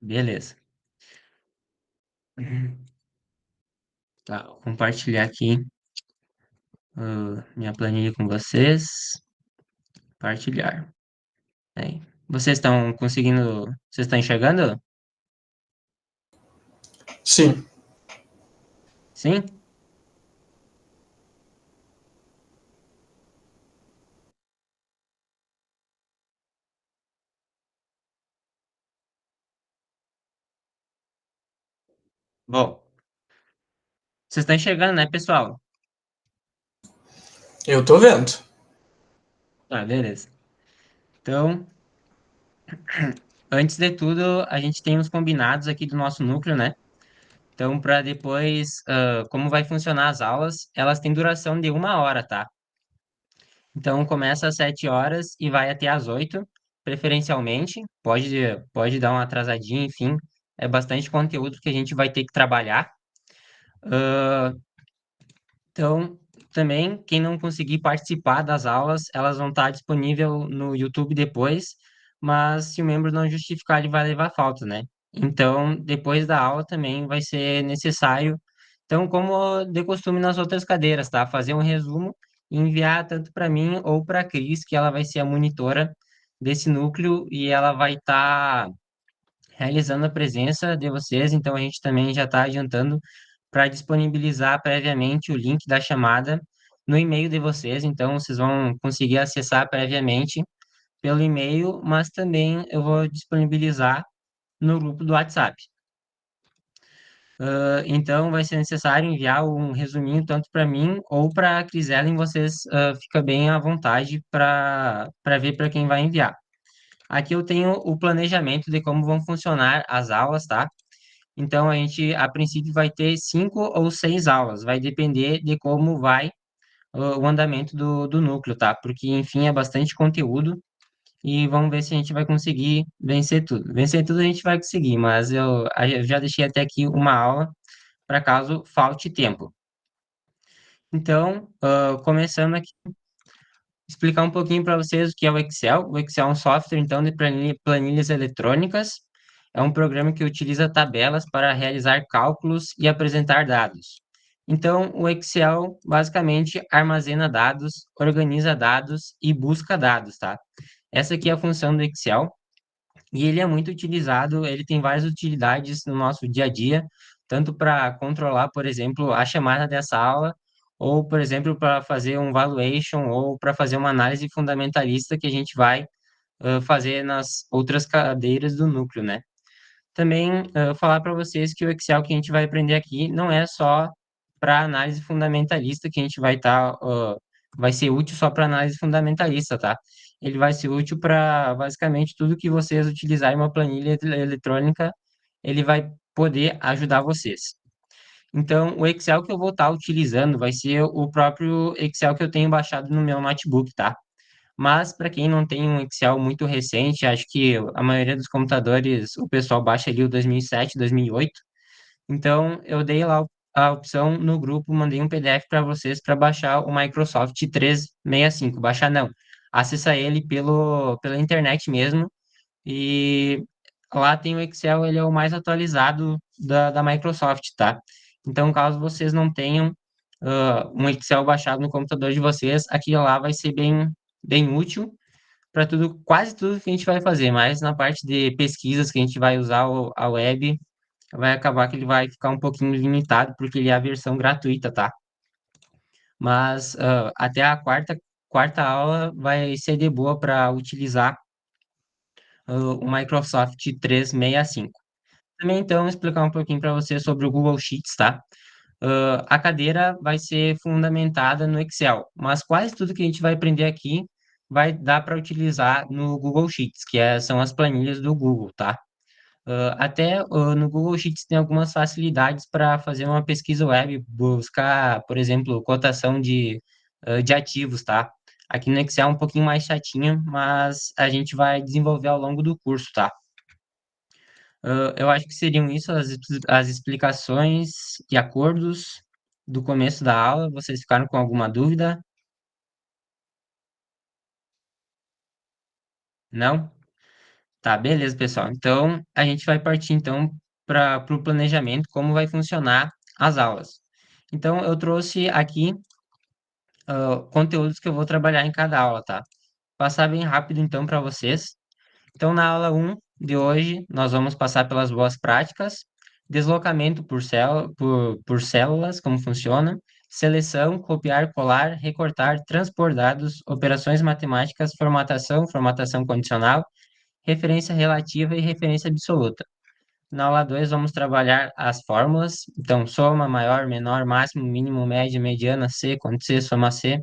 Beleza. Tá, vou compartilhar aqui, minha planilha com vocês. Partilhar. Aí. Vocês estão conseguindo. Vocês estão enxergando? Sim, Sim? Bom, vocês estão enxergando, né, pessoal? eu tô vendo. Tá, beleza. Então, antes de tudo, a gente tem uns combinados aqui do nosso núcleo, né? Então, para depois, como vai funcionar as aulas, elas têm duração de 1 hora, tá? Então, começa às 7 horas e vai até às 8, preferencialmente. Pode dar uma atrasadinha, enfim. É bastante conteúdo que a gente vai ter que trabalhar. Então, também, quem não conseguir participar das aulas, elas vão estar disponíveis no YouTube depois, mas se o membro não justificar, ele vai levar falta, né? Então, depois da aula também vai ser necessário, então, como de costume nas outras cadeiras, tá? Fazer um resumo e enviar tanto para mim ou para a Cris, que ela vai ser a monitora desse núcleo e ela vai estar realizando a presença de vocês, então a gente também já está adiantando para disponibilizar previamente o link da chamada no e-mail de vocês, então vocês vão conseguir acessar previamente pelo e-mail, mas também eu vou disponibilizar no grupo do WhatsApp. Então vai ser necessário enviar um resuminho tanto para mim ou para a Crisellen, vocês fica bem à vontade para ver para quem vai enviar. Aqui eu tenho o planejamento de como vão funcionar as aulas, tá? Então, a gente, a princípio, vai ter 5 ou 6 aulas, vai depender de como vai o andamento do núcleo, tá? Porque, enfim, é bastante conteúdo e vamos ver se a gente vai conseguir vencer tudo. Vencer tudo a gente vai conseguir, mas eu já deixei até aqui uma aula para caso falte tempo. Então, começando aqui, explicar um pouquinho para vocês o que é o Excel. O Excel é um software, então, de planilhas eletrônicas. É um programa que utiliza tabelas para realizar cálculos e apresentar dados. Então, o Excel basicamente armazena dados, organiza dados e busca dados, tá? Essa aqui é a função do Excel e ele é muito utilizado, ele tem várias utilidades no nosso dia a dia, tanto para controlar, por exemplo, a chamada dessa aula, ou, por exemplo, para fazer um valuation, ou para fazer uma análise fundamentalista que a gente vai fazer nas outras cadeiras do núcleo, né? Também falar para vocês que o Excel que a gente vai aprender aqui não é só para análise fundamentalista que a gente vai ser útil só para análise fundamentalista, tá? Ele vai ser útil para basicamente tudo que vocês utilizarem uma planilha eletrônica, ele vai poder ajudar vocês. Então, o Excel que eu vou estar utilizando vai ser o próprio Excel que eu tenho baixado no meu notebook, tá? Mas para quem não tem um Excel muito recente, acho que a maioria dos computadores, o pessoal baixa ali o 2007, 2008. Então, eu dei lá a opção no grupo, mandei um PDF para vocês para baixar o Microsoft 365. Baixar não, acessar ele pela internet mesmo. E lá tem o Excel, ele é o mais atualizado da Microsoft, tá? Então, caso vocês não tenham um Excel baixado no computador de vocês, aquilo lá vai ser bem útil para tudo, quase tudo que a gente vai fazer, mas na parte de pesquisas que a gente vai usar a web, vai acabar que ele vai ficar um pouquinho limitado, porque ele é a versão gratuita, tá? Mas até a quarta aula vai ser de boa para utilizar o Microsoft 365. Também, então, explicar um pouquinho para você sobre o Google Sheets, tá? A cadeira vai ser fundamentada no Excel, mas quase tudo que a gente vai aprender aqui vai dar para utilizar no Google Sheets, são as planilhas do Google, tá? Até no Google Sheets tem algumas facilidades para fazer uma pesquisa web, buscar, por exemplo, cotação de ativos, tá? Aqui no Excel é um pouquinho mais chatinho, mas a gente vai desenvolver ao longo do curso, tá? Eu acho que seriam isso as explicações e acordos do começo da aula. Vocês ficaram com alguma dúvida? Não? Tá, beleza, pessoal. Então, a gente vai partir então para o planejamento, como vai funcionar as aulas. Então, eu trouxe aqui conteúdos que eu vou trabalhar em cada aula, tá? Passar bem rápido então para vocês. Então, na aula um de hoje, nós vamos passar pelas boas práticas, deslocamento por células, como funciona, seleção, copiar, colar, recortar, transpor dados, operações matemáticas, formatação condicional, referência relativa e referência absoluta. Na aula 2 vamos trabalhar as fórmulas. Então, soma, maior, menor, máximo, mínimo, média, mediana, C, conte C, soma C,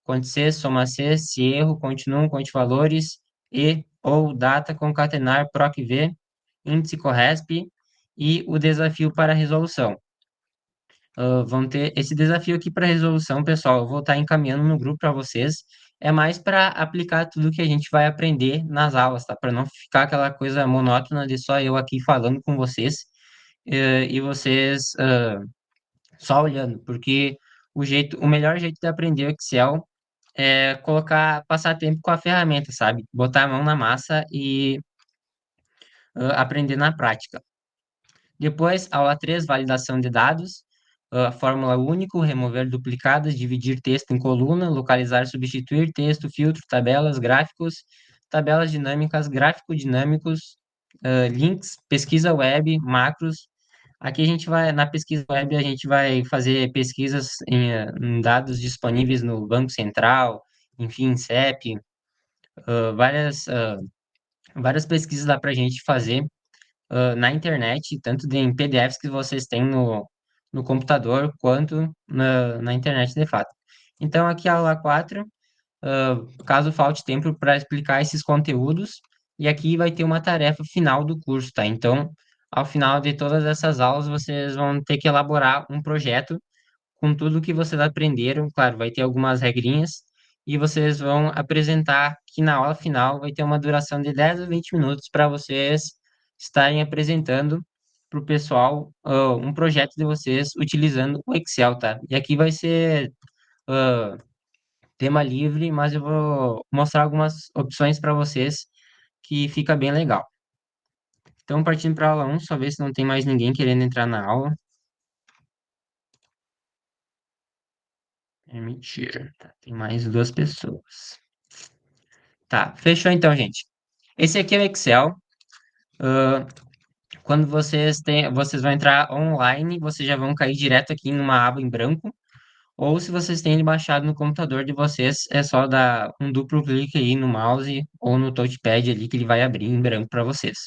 conte C, soma C, se erro, continuum, conte valores, e, ou, data, concatenar, proc v, índice corresp e o desafio para resolução. Vão ter esse desafio aqui para resolução, pessoal. Eu vou estar encaminhando no grupo para vocês. É mais para aplicar tudo que a gente vai aprender nas aulas, tá? Para não ficar aquela coisa monótona de só eu aqui falando com vocês, e vocês só olhando, porque o melhor jeito de aprender o Excel é passar tempo com a ferramenta, sabe? Botar a mão na massa e aprender na prática. Depois, aula 3, validação de dados, fórmula único, remover duplicadas, dividir texto em coluna, localizar, substituir texto, filtro, tabelas, gráficos, tabelas dinâmicas, gráficos dinâmicos, links, pesquisa web, macros. Aqui na pesquisa web, a gente vai fazer pesquisas em dados disponíveis no Banco Central, enfim, CEP, várias pesquisas dá para a gente fazer na internet, tanto em PDFs que vocês têm no computador, quanto na internet de fato. Então, aqui a aula 4, caso falte tempo para explicar esses conteúdos, e aqui vai ter uma tarefa final do curso, tá? Então, ao final de todas essas aulas, vocês vão ter que elaborar um projeto com tudo que vocês aprenderam. Claro, vai ter algumas regrinhas, e vocês vão apresentar que na aula final vai ter uma duração de 10 a 20 minutos para vocês estarem apresentando para o pessoal um projeto de vocês utilizando o Excel, tá? E aqui vai ser ah, tema livre, mas eu vou mostrar algumas opções para vocês que fica bem legal. Então, partindo para a aula um, só ver se não tem mais ninguém querendo entrar na aula. Mentira, tá? Tem mais duas pessoas. Tá, fechou então, gente. Esse aqui é o Excel. Ah, quando vocês vão entrar online, vocês já vão cair direto aqui numa aba em branco. Ou se vocês têm ele baixado no computador de vocês, é só dar um duplo clique aí no mouse ou no touchpad ali que ele vai abrir em branco para vocês.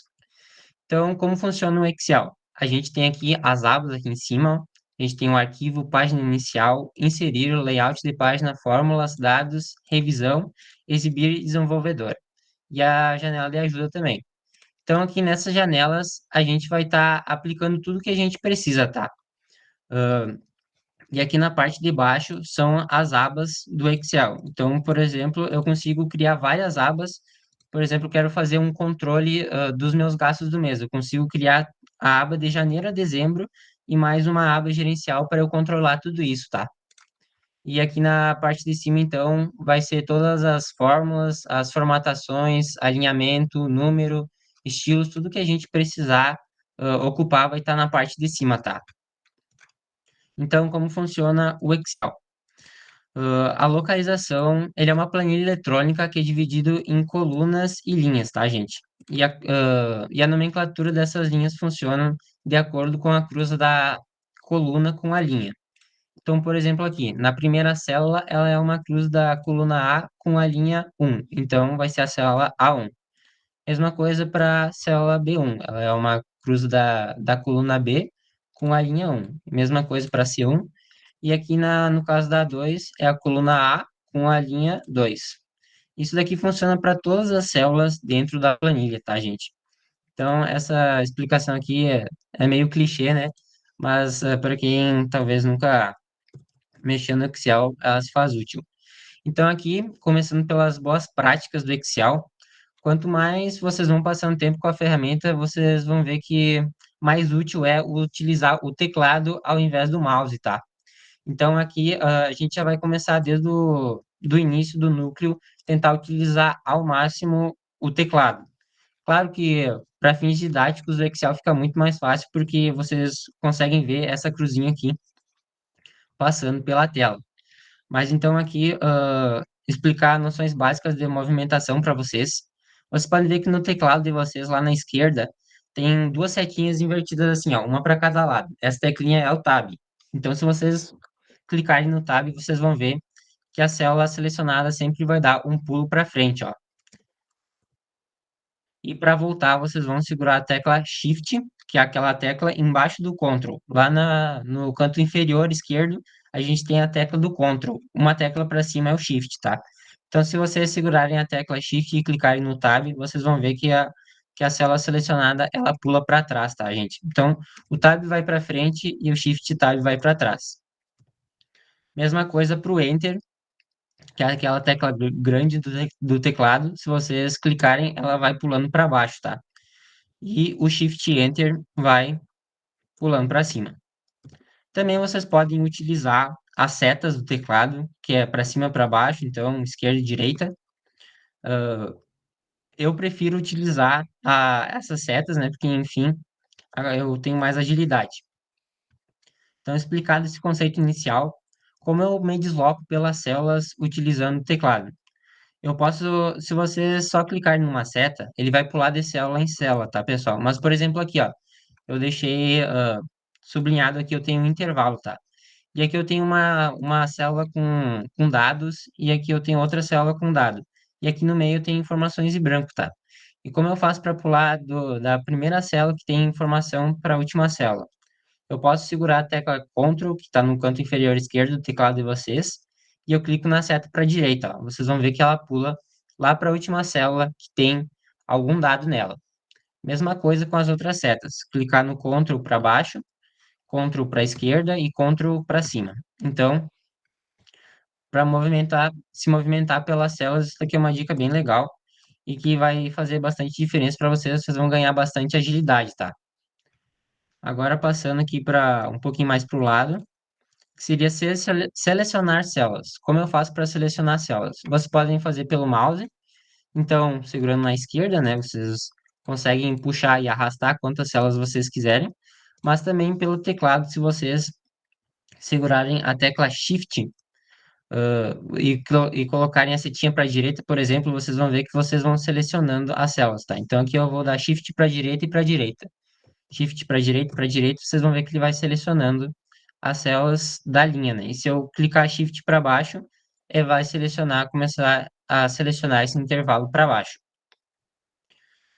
Então, como funciona o Excel? A gente tem aqui as abas aqui em cima. A gente tem o arquivo, página inicial, inserir, layout de página, fórmulas, dados, revisão, exibir e desenvolvedor. E a janela de ajuda também. Então, aqui nessas janelas, a gente vai estar aplicando tudo que a gente precisa, tá? E aqui na parte de baixo são as abas do Excel. Então, por exemplo, eu consigo criar várias abas. Por exemplo, eu quero fazer um controle, dos meus gastos do mês. Eu consigo criar a aba de janeiro a dezembro e mais uma aba gerencial para eu controlar tudo isso, tá? E aqui na parte de cima, então, vai ser todas as fórmulas, as formatações, alinhamento, número, estilos, tudo que a gente precisar, ocupar vai estar na parte de cima, tá? Então, como funciona o Excel? A localização, ele é uma planilha eletrônica que é dividido em colunas e linhas, tá, gente? E a nomenclatura dessas linhas funciona de acordo com a cruz da coluna com a linha. Então, por exemplo, aqui, na primeira célula, ela é uma cruz da coluna A com a linha 1. Então, vai ser a célula A1. Mesma coisa para a célula B1. Ela é uma cruz da coluna B com a linha 1. Mesma coisa para C1. E aqui no caso da 2, é a coluna A com a linha 2. Isso daqui funciona para todas as células dentro da planilha, tá, gente? Então, essa explicação aqui é meio clichê, né? Mas para quem talvez nunca mexeu no Excel, ela se faz útil. Então, aqui, começando pelas boas práticas do Excel, quanto mais vocês vão passando tempo com a ferramenta, vocês vão ver que mais útil é utilizar o teclado ao invés do mouse, tá? Então, aqui a gente já vai começar desde do início do núcleo, tentar utilizar ao máximo o teclado. Claro que para fins didáticos o Excel fica muito mais fácil porque vocês conseguem ver essa cruzinha aqui passando pela tela. Mas então aqui explicar noções básicas de movimentação para vocês. Vocês podem ver que no teclado de vocês lá na esquerda tem duas setinhas invertidas assim, ó, uma para cada lado. Essa teclinha é o Tab. Então se vocês clicarem no Tab, vocês vão ver que a célula selecionada sempre vai dar um pulo para frente, ó. E para voltar, vocês vão segurar a tecla Shift, que é aquela tecla embaixo do Ctrl. Lá no canto inferior esquerdo, a gente tem a tecla do Ctrl. Uma tecla para cima é o Shift, tá? Então, se vocês segurarem a tecla Shift e clicarem no Tab, vocês vão ver que a célula selecionada ela pula para trás, tá, gente? Então, o Tab vai para frente e o Shift Tab vai para trás. Mesma coisa para o Enter, que é aquela tecla grande do teclado. Se vocês clicarem, ela vai pulando para baixo, tá? E o Shift Enter vai pulando para cima. Também vocês podem utilizar as setas do teclado, que é para cima e para baixo, então esquerda e direita. Eu prefiro utilizar essas setas, né? Porque, enfim, eu tenho mais agilidade. Então, explicado esse conceito inicial, como eu me desloco pelas células utilizando o teclado. Eu posso, se você só clicar numa seta, ele vai pular de célula em célula, tá, pessoal? Mas, por exemplo, aqui, ó, eu deixei sublinhado aqui, eu tenho um intervalo, tá? E aqui eu tenho uma célula com dados, e aqui eu tenho outra célula com dados. E aqui no meio tem informações em branco, tá? E como eu faço para pular da primeira célula que tem informação para a última célula? Eu posso segurar a tecla Ctrl, que está no canto inferior esquerdo do teclado de vocês, e eu clico na seta para a direita, ó. Vocês vão ver que ela pula lá para a última célula que tem algum dado nela. Mesma coisa com as outras setas. Clicar no Ctrl para baixo, Ctrl para a esquerda e Ctrl para cima. Então, para se movimentar pelas células, isso aqui é uma dica bem legal e que vai fazer bastante diferença para vocês. Vocês vão ganhar bastante agilidade, tá? Agora passando aqui para um pouquinho mais para o lado, que seria selecionar células. Como eu faço para selecionar células? Vocês podem fazer pelo mouse, então segurando na esquerda, né? Vocês conseguem puxar e arrastar quantas células vocês quiserem, mas também pelo teclado, se vocês segurarem a tecla Shift e colocarem a setinha para a direita, por exemplo, vocês vão ver que vocês vão selecionando as células, tá? Então aqui eu vou dar Shift para a direita e para a direita. Shift para direita, vocês vão ver que ele vai selecionando as células da linha, né? E se eu clicar Shift para baixo, ele vai começar a selecionar esse intervalo para baixo.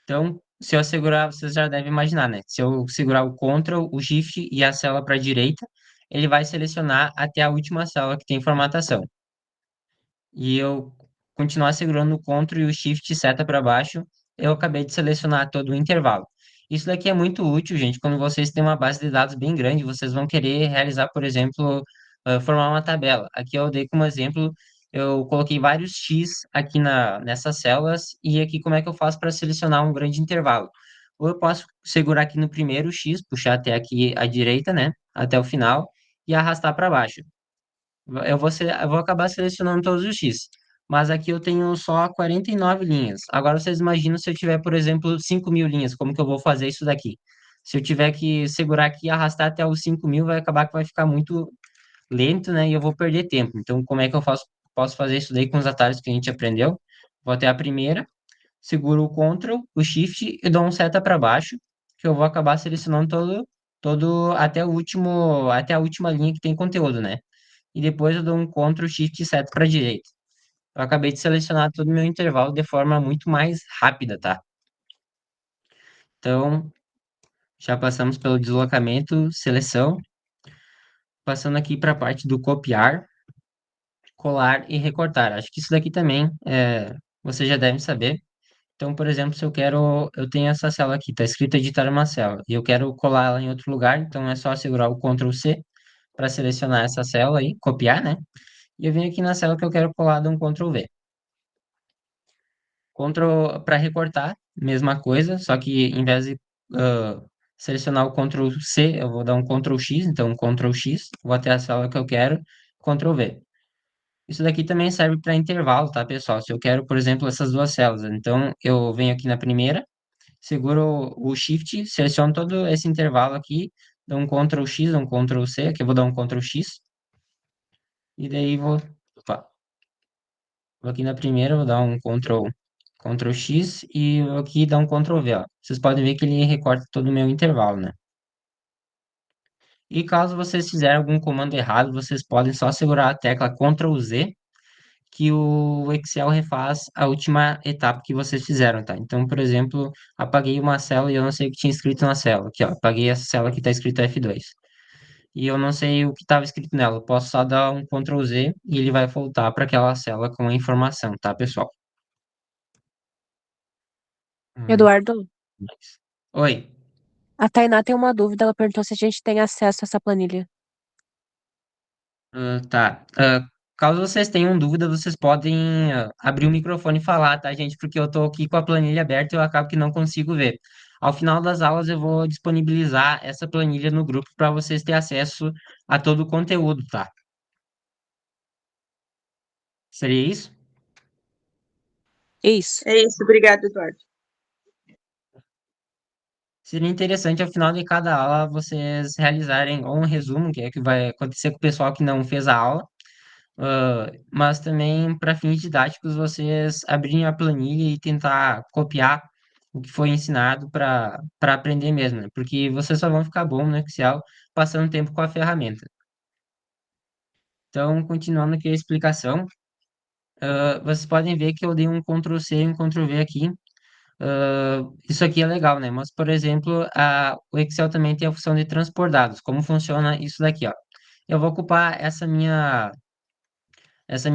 Então, se eu segurar, vocês já devem imaginar, né? Se eu segurar o Ctrl, o Shift e a célula para a direita, ele vai selecionar até a última célula que tem formatação. E eu continuar segurando o Ctrl e o Shift seta para baixo, eu acabei de selecionar todo o intervalo. Isso daqui é muito útil, gente, quando vocês têm uma base de dados bem grande, vocês vão querer realizar, por exemplo, formar uma tabela. Aqui eu dei como exemplo, eu coloquei vários X aqui nessas células, e aqui como é que eu faço para selecionar um grande intervalo? Ou eu posso segurar aqui no primeiro X, puxar até aqui à direita, né, até o final, e arrastar para baixo. Eu vou acabar selecionando todos os X. Mas aqui eu tenho só 49 linhas. Agora vocês imaginam se eu tiver, por exemplo, 5.000 linhas, como que eu vou fazer isso daqui? Se eu tiver que segurar aqui e arrastar até os 5.000, vai acabar que vai ficar muito lento, né? E eu vou perder tempo. Então, como é que posso fazer isso daí com os atalhos que a gente aprendeu? Vou até a primeira, seguro o Ctrl, o Shift e dou um seta para baixo, que eu vou acabar selecionando todo até a última linha que tem conteúdo, né? E depois eu dou um Ctrl Shift 7 para a direita. Eu acabei de selecionar todo o meu intervalo de forma muito mais rápida, tá? Então, já passamos pelo deslocamento, seleção, passando aqui para a parte do copiar, colar e recortar. Acho que isso daqui também você já deve saber. Então, por exemplo, se eu tenho essa célula aqui, está escrito editar uma célula, e eu quero colar ela em outro lugar, então é só segurar o Ctrl C para selecionar essa célula aí, copiar, né? E eu venho aqui na célula que eu quero colar, dou um Ctrl V. Ctrl para recortar, mesma coisa, só que em vez de ah, selecionar o Ctrl C, eu vou dar um Ctrl X, então um Ctrl X, vou até a célula que eu quero, Ctrl V. Isso daqui também serve para intervalo, tá, pessoal? Se eu quero, por exemplo, essas duas células, então eu venho aqui na primeira, segura o Shift, seleciono todo esse intervalo aqui, dou um Ctrl X, dou um Ctrl C, aqui eu vou dar um Ctrl X, e daí opa, vou aqui na primeira, vou dar um Ctrl X e vou aqui dar um Ctrl V, ó. Vocês podem ver que ele recorta todo o meu intervalo, né? E caso vocês fizerem algum comando errado, vocês podem só segurar a tecla Ctrl Z, que o Excel refaz a última etapa que vocês fizeram, tá? Então, por exemplo, apaguei uma célula e eu não sei o que tinha escrito na célula. Aqui, ó, apaguei essa célula que está escrito F2. E eu não sei o que estava escrito nela. Eu posso só dar um Ctrl Z e ele vai voltar para aquela célula com a informação, tá, pessoal? Hum, Eduardo, Oi. a Tainá tem uma dúvida. Ela perguntou se a gente tem acesso a essa planilha. Tá. Caso vocês tenham dúvida, vocês podem abrir o microfone e falar, tá, gente? Porque eu tô aqui com a planilha aberta e eu acabo que não consigo ver. Ao final das aulas, eu vou disponibilizar essa planilha no grupo para vocês terem acesso a todo o conteúdo, tá? Seria isso? Isso. É isso, obrigada, Eduardo. Seria interessante, ao final de cada aula, vocês realizarem ou um resumo, que é o que vai acontecer com o pessoal que não fez a aula, mas também para fins didáticos vocês abrirem a planilha e tentar copiar o que foi ensinado para aprender mesmo, né? Porque vocês só vão ficar bom no Excel passando tempo com a ferramenta. Então, continuando aqui a explicação, vocês podem ver que eu dei um Ctrl C e um Ctrl V aqui. Isso aqui é legal, né? Mas, por exemplo, o Excel também tem a função de transpor dados. Como funciona isso daqui, ó? Eu vou ocupar essa minha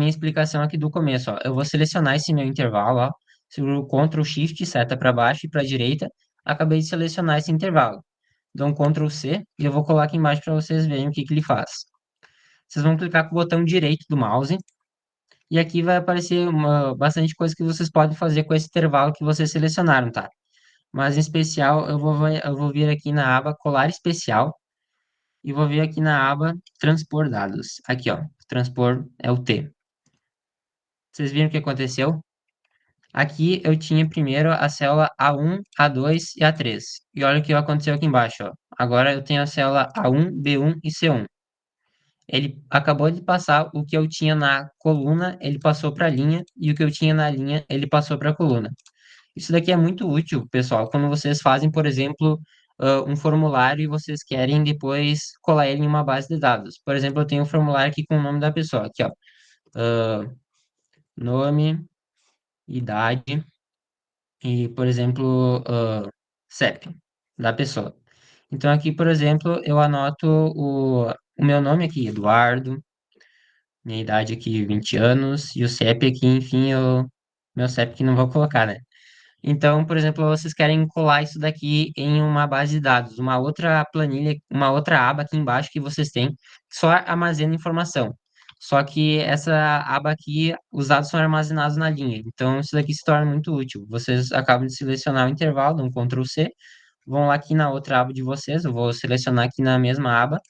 explicação aqui do começo, ó. Eu vou selecionar esse meu intervalo, ó. Seguro o Ctrl Shift, seta para baixo e para direita. Acabei de selecionar esse intervalo. Dou um Ctrl C e eu vou colar aqui embaixo para vocês verem o que que ele faz. Vocês vão clicar com o botão direito do mouse e aqui vai aparecer bastante coisa que vocês podem fazer com esse intervalo que vocês selecionaram, tá? Mas em especial eu vou vir aqui na aba Colar Especial e vou vir aqui na aba Transpor Dados. Aqui, ó, transpor é o T. Vocês viram o que aconteceu? Aqui eu tinha primeiro a célula A1, A2 e A3. E olha o que aconteceu aqui embaixo, ó. Agora eu tenho a célula A1, B1 e C1. Ele acabou de passar o que eu tinha na coluna, ele passou para a linha, e o que eu tinha na linha, ele passou para a coluna. Isso daqui é muito útil, pessoal, quando vocês fazem, por exemplo, um formulário e vocês querem depois colar ele em uma base de dados. Por exemplo, eu tenho um formulário aqui com o nome da pessoa, aqui, ó. Nome, idade e, por exemplo, CEP da pessoa. Então, aqui, por exemplo, eu anoto o meu nome aqui, Eduardo, minha idade aqui, 20 anos, e o CEP aqui, enfim, meu CEP que não vou colocar, né? Então, por exemplo, vocês querem colar isso daqui em uma base de dados, uma outra planilha, uma outra aba aqui embaixo que vocês têm, que só armazena informação. Só que essa aba aqui, os dados são armazenados na linha. Então, isso daqui se torna muito útil. Vocês acabam de selecionar o intervalo, dão um Ctrl C, vão lá aqui na outra aba de vocês, eu vou selecionar aqui na mesma aba,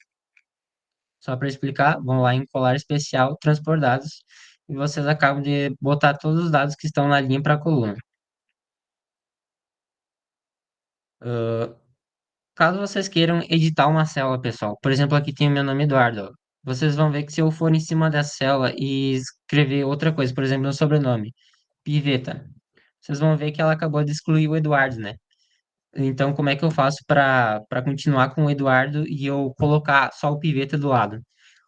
só para explicar, vão lá em colar especial, transpor dados, e vocês acabam de botar todos os dados que estão na linha para a coluna. Caso vocês queiram editar uma célula, pessoal, por exemplo, aqui tem o meu nome Eduardo, ó. Vocês vão ver que se eu for em cima da célula e escrever outra coisa, por exemplo, meu sobrenome, Piveta, vocês vão ver que ela acabou de excluir o Eduardo, né? Então, como é que eu faço para continuar com o Eduardo e eu colocar só o Piveta do lado?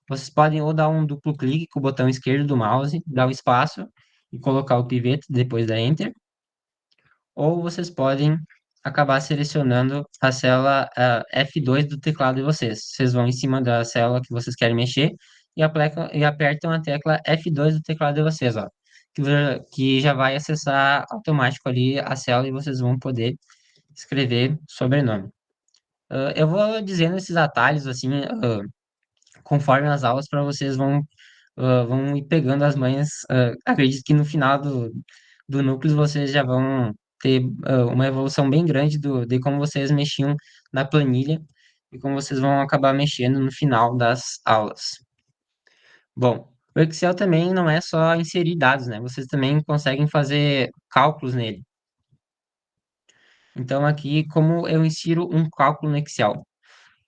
Vocês podem ou dar um duplo clique com o botão esquerdo do mouse, dar um espaço e colocar o Piveta depois da Enter, ou vocês podem acabar selecionando a célula F2 do teclado de vocês. Vocês vão em cima da célula que vocês querem mexer e apertam a tecla F2 do teclado de vocês, ó, que já vai acessar automático ali a célula e vocês vão poder escrever sobrenome. Eu vou dizendo esses atalhos assim, conforme as aulas para vocês vão ir pegando as manhas. Acredito que no final do núcleo vocês já vão ter uma evolução bem grande de como vocês mexiam na planilha e como vocês vão acabar mexendo no final das aulas. Bom, o Excel também não é só inserir dados, né? Vocês também conseguem fazer cálculos nele. Então, aqui, como eu insiro um cálculo no Excel?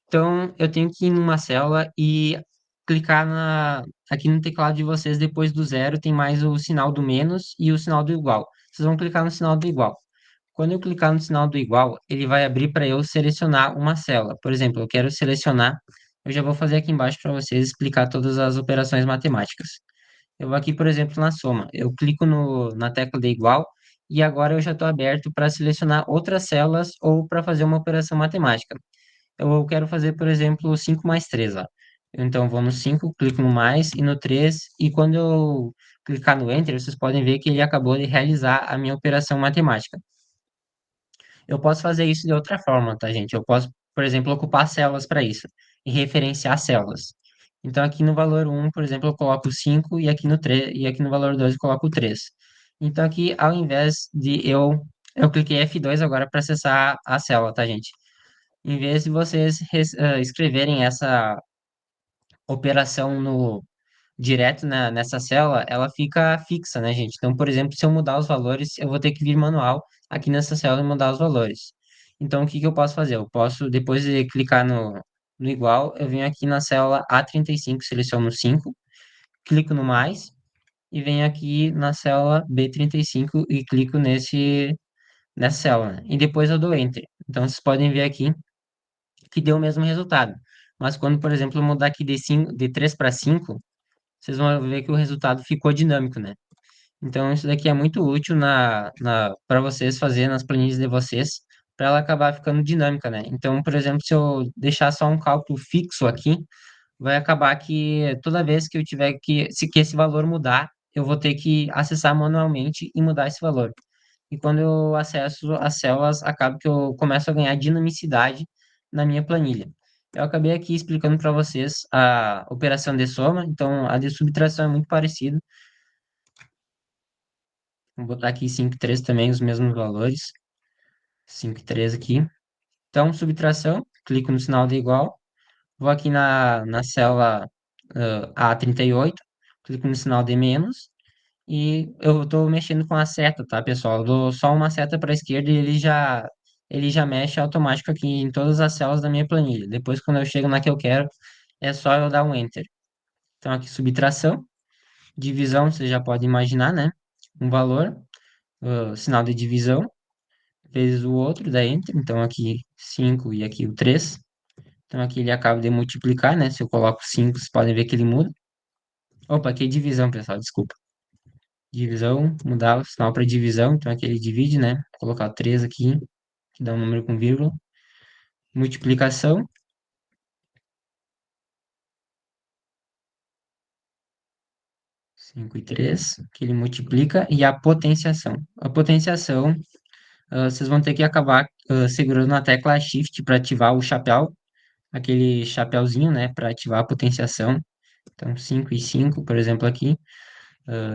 Então, eu tenho que ir numa célula e clicar aqui no teclado de vocês, depois do zero, tem mais o sinal do menos e o sinal do igual. Vocês vão clicar no sinal do igual. Quando eu clicar no sinal do igual, ele vai abrir para eu selecionar uma célula. Por exemplo, eu quero selecionar, eu já vou fazer aqui embaixo para vocês explicar todas as operações matemáticas. Eu vou aqui, por exemplo, na soma. Eu clico na tecla de igual e agora eu já estou aberto para selecionar outras células ou para fazer uma operação matemática. Eu quero fazer, por exemplo, 5 mais 3, ó. Então, eu vou no 5, clico no mais e no 3, e quando eu clicar no Enter, vocês podem ver que ele acabou de realizar a minha operação matemática. Eu posso fazer isso de outra forma, tá, gente? Eu posso, por exemplo, ocupar células para isso e referenciar células. Então, aqui no valor um, por exemplo, eu coloco 5 e aqui no 3, e aqui no valor 2 eu coloco 3. Então, aqui, ao invés de eu cliquei F2 agora para acessar a célula, tá, gente? Em vez de vocês escreverem essa operação no direto nessa célula, ela fica fixa, né, gente? Então, por exemplo, se eu mudar os valores, eu vou ter que vir manual aqui nessa célula e mudar os valores. Então, o que que eu posso fazer? Eu posso, depois de clicar no igual, eu venho aqui na célula A35, seleciono 5, clico no mais e venho aqui na célula B35 e clico nessa célula, né? E depois eu dou Enter. Então, vocês podem ver aqui que deu o mesmo resultado. Mas quando, por exemplo, eu mudar aqui de 3 para 5, vocês vão ver que o resultado ficou dinâmico, né? Então, isso daqui é muito útil para vocês fazerem nas planilhas de vocês, para ela acabar ficando dinâmica, né? Então, por exemplo, se eu deixar só um cálculo fixo aqui, vai acabar que toda vez que eu tiver que esse valor mudar, eu vou ter que acessar manualmente e mudar esse valor. E quando eu acesso as células, acaba que eu começo a ganhar dinamicidade na minha planilha. Eu acabei aqui explicando para vocês a operação de soma, então a de subtração é muito parecida. Vou botar aqui 5 e 3 também, os mesmos valores. 5 e 3 aqui. Então, subtração, clico no sinal de igual, vou aqui na célula A38, clico no sinal de menos, e eu estou mexendo com a seta, tá, pessoal? Eu dou só uma seta para a esquerda e ele já mexe automático aqui em todas as células da minha planilha. Depois, quando eu chego na que eu quero, é só eu dar um Enter. Então, aqui, subtração, divisão, você já pode imaginar, né? Um valor, sinal de divisão, vezes o outro, dá Enter. Então, aqui 5 e aqui o 3. Então, aqui ele acaba de multiplicar, né? Se eu coloco 5, vocês podem ver que ele muda. Opa, aqui é divisão, pessoal, desculpa. Divisão, mudar o sinal para divisão, então aqui ele divide, né? Vou colocar 3 aqui, que dá um número com vírgula. Multiplicação, 5 e 3, que ele multiplica, e a potenciação. A potenciação, vocês vão ter que acabar segurando na tecla Shift para ativar o chapéu, aquele chapéuzinho, né? Para ativar a potenciação. Então, 5 e 5, por exemplo, aqui,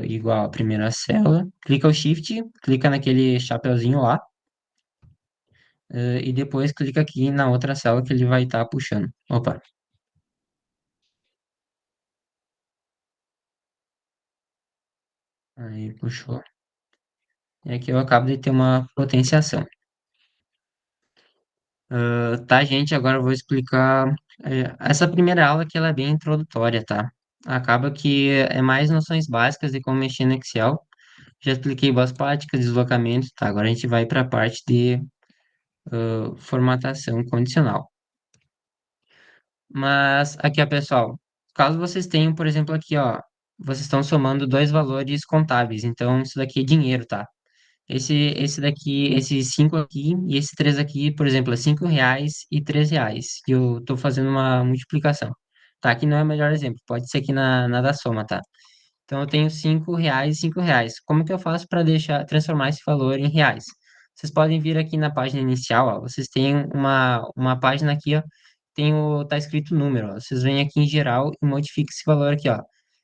igual a primeira célula. Clica o Shift, clica naquele chapéuzinho lá, e depois clica aqui na outra célula que ele vai estar puxando. Opa, aí puxou. E aqui eu acabo de ter uma potenciação. Tá, gente? Agora eu vou explicar. Essa primeira aula que ela é bem introdutória, tá? Acaba que é mais noções básicas de como mexer no Excel. Já expliquei boas práticas, deslocamento, tá? Agora a gente vai para a parte de formatação condicional. Mas aqui, ó, pessoal, caso vocês tenham, por exemplo, aqui, ó, vocês estão somando dois valores contábeis, então isso daqui é dinheiro, tá? Esse daqui, esses 5 aqui e esse 3 aqui, por exemplo, é R$ 5 e R$ 3. E eu tô fazendo uma multiplicação. Tá, aqui não é o melhor exemplo, pode ser aqui na da soma, tá? Então eu tenho R$ 5 e R$ 5. Como que eu faço para transformar esse valor em reais? Vocês podem vir aqui na página inicial, ó, vocês têm uma página aqui, ó, tá escrito número, ó. Vocês vêm aqui em geral e modifiquem esse valor aqui, ó.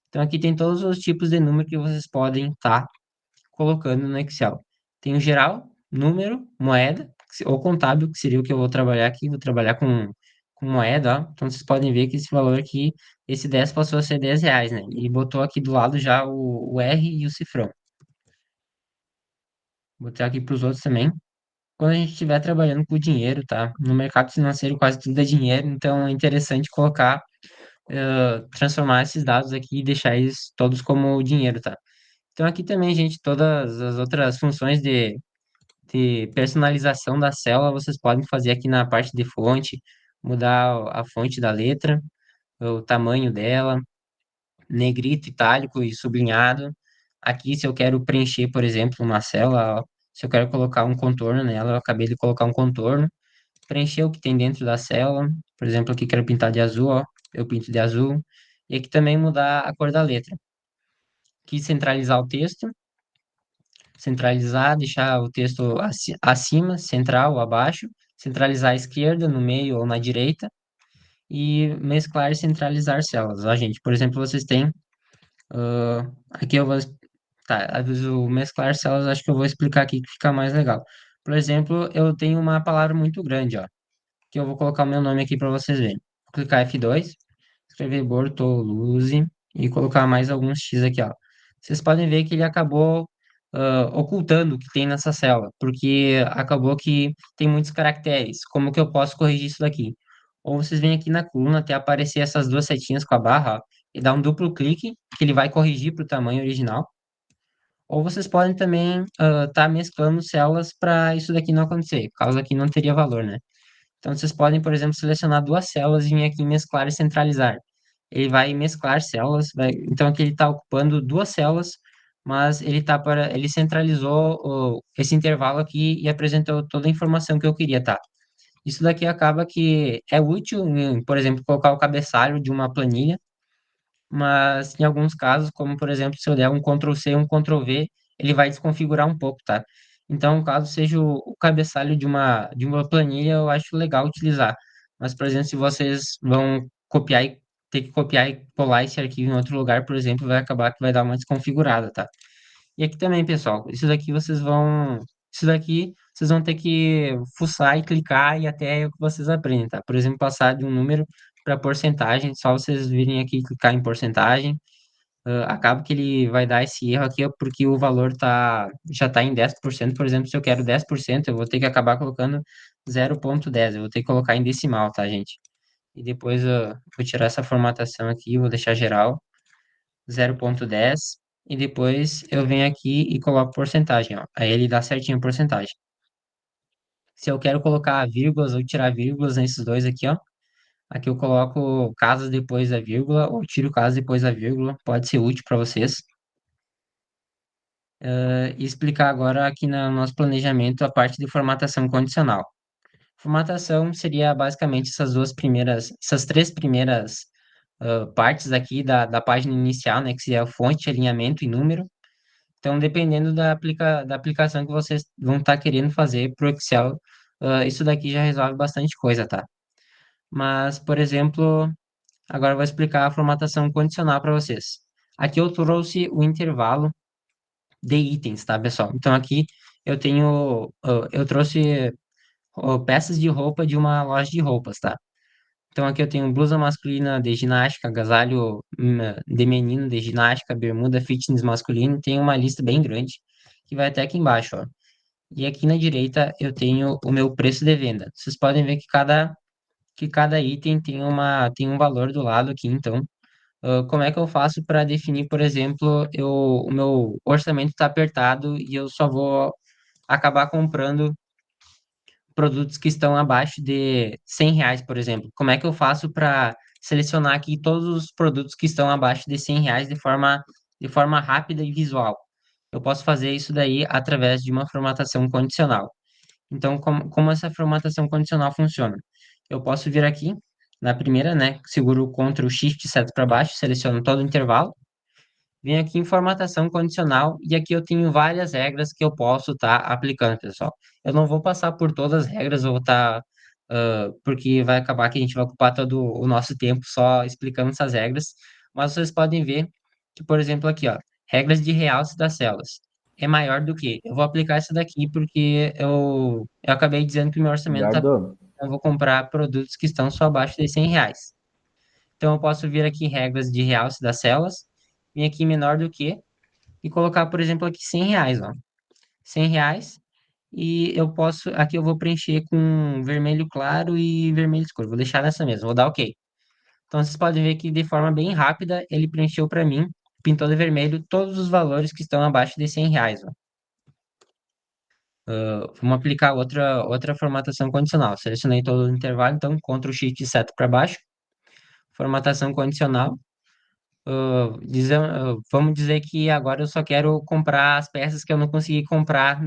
Então aqui tem todos os tipos de número que vocês podem estar colocando no Excel. Tem o geral, número, moeda, ou contábil, que seria o que eu vou trabalhar aqui. Vou trabalhar com moeda, ó. Então vocês podem ver que esse valor aqui, esse 10 passou a ser R$ 10, né? E botou aqui do lado já o R e o cifrão. Vou botar aqui para os outros também. quando a gente estiver trabalhando com dinheiro, tá? No mercado financeiro quase tudo é dinheiro, então é interessante colocar, transformar esses dados aqui e deixar eles todos como dinheiro, tá? Então aqui também, gente, todas as outras funções de personalização da célula vocês podem fazer aqui na parte de fonte, mudar a fonte da letra, o tamanho dela, negrito, itálico e sublinhado. Aqui, se eu quero preencher, por exemplo, uma célula, ó, se eu quero colocar um contorno nela, eu acabei de colocar um contorno, preencher o que tem dentro da célula. Por exemplo, aqui quero pintar de azul, ó, eu pinto de azul. E aqui também mudar a cor da letra. Aqui centralizar o texto, centralizar, deixar o texto acima, central ou abaixo, centralizar à esquerda, no meio ou na direita, e mesclar e centralizar células. Ó, gente, por exemplo, vocês têm, aqui eu vou, tá, o mesclar células, acho que eu vou explicar aqui que fica mais legal. Por exemplo, eu tenho uma palavra muito grande, ó, que eu vou colocar o meu nome aqui para vocês verem. Vou clicar F2, escrever Bortoluzzi e colocar mais alguns X aqui, ó. Vocês podem ver que ele acabou ocultando o que tem nessa célula, porque acabou que tem muitos caracteres. Como que eu posso corrigir isso daqui? Ou vocês vêm aqui na coluna até aparecer essas duas setinhas com a barra, ó, e dá um duplo clique, que ele vai corrigir para o tamanho original. Ou vocês podem também estar mesclando células para isso daqui não acontecer, caso aqui não teria valor, né? Então, vocês podem, por exemplo, selecionar duas células e vir aqui em mesclar e centralizar. Ele vai mesclar células, então aqui ele está ocupando duas células, mas ele centralizou esse intervalo aqui e apresentou toda a informação que eu queria, tá? Isso daqui acaba que é útil, por exemplo, colocar o cabeçalho de uma planilha, mas em alguns casos, como por exemplo, se eu der um Ctrl C e um Ctrl V, ele vai desconfigurar um pouco, tá? Então, caso seja o cabeçalho de uma planilha, eu acho legal utilizar. Mas, por exemplo, se vocês vão copiar e ter que copiar e colar esse arquivo em outro lugar, por exemplo, vai acabar que vai dar uma desconfigurada, tá? E aqui também, pessoal, isso daqui vocês vão ter que fuçar e clicar e até o que vocês aprendem, tá? Por exemplo, passar de um número para porcentagem, só vocês virem aqui e clicar em porcentagem, acaba que ele vai dar esse erro aqui, ó, porque o valor já está em 10%, por exemplo, se eu quero 10%, eu vou ter que acabar colocando 0,10, eu vou ter que colocar em decimal, tá, gente? E depois eu vou tirar essa formatação aqui, vou deixar geral, 0,10, e depois eu venho aqui e coloco porcentagem, ó. Aí ele dá certinho a porcentagem. Se eu quero colocar vírgulas ou tirar vírgulas nesses dois aqui, ó, aqui eu coloco casas depois da vírgula ou tiro casas depois da vírgula, pode ser útil para vocês. E explicar agora aqui no nosso planejamento a parte de formatação condicional. Formatação seria basicamente essas três primeiras partes aqui da página inicial, né, que seria a fonte, alinhamento e número. Então, dependendo da aplicação que vocês vão estar querendo fazer para o Excel, isso daqui já resolve bastante coisa, tá? Mas, por exemplo, agora eu vou explicar a formatação condicional para vocês. Aqui eu trouxe o intervalo de itens, tá, pessoal? Então, aqui eu trouxe peças de roupa de uma loja de roupas, tá? Então, aqui eu tenho blusa masculina de ginástica, agasalho de menino de ginástica, bermuda fitness masculino. Tem uma lista bem grande que vai até aqui embaixo, ó. E aqui na direita eu tenho o meu preço de venda. Vocês podem ver que cada item tem um valor do lado aqui. Então, como é que eu faço para definir, por exemplo, o meu orçamento está apertado e eu só vou acabar comprando produtos que estão abaixo de R$ 100, por exemplo. Como é que eu faço para selecionar aqui todos os produtos que estão abaixo de R$ 100 de forma rápida e visual? Eu posso fazer isso daí através de uma formatação condicional. Então, como essa formatação condicional funciona? Eu posso vir aqui na primeira, né? Seguro o Ctrl Shift seta para baixo, seleciono todo o intervalo. Venho aqui em formatação condicional e aqui eu tenho várias regras que eu posso estar aplicando, pessoal. Eu não vou passar por todas as regras, eu vou estar, porque vai acabar que a gente vai ocupar todo o nosso tempo só explicando essas regras. Mas vocês podem ver que, por exemplo, aqui, ó, regras de realce das células. É maior do que. Eu vou aplicar essa daqui porque eu acabei dizendo que o meu orçamento está. Eduardo, Eu vou comprar produtos que estão só abaixo de R$ 100. Então, eu posso vir aqui em regras de realce das células, vir aqui em menor do que, e colocar, por exemplo, aqui R$ 100, ó. R$ 100, E eu posso, aqui eu vou preencher com vermelho claro e vermelho escuro. Vou deixar nessa mesma, vou dar OK. Então vocês podem ver que de forma bem rápida ele preencheu para mim, pintou de vermelho todos os valores que estão abaixo de R$ 100. Ó. Vamos aplicar outra formatação condicional. Selecionei todo o intervalo, então Ctrl Shift e seta para baixo. Formatação condicional. Vamos dizer que agora eu só quero comprar as peças que eu não consegui comprar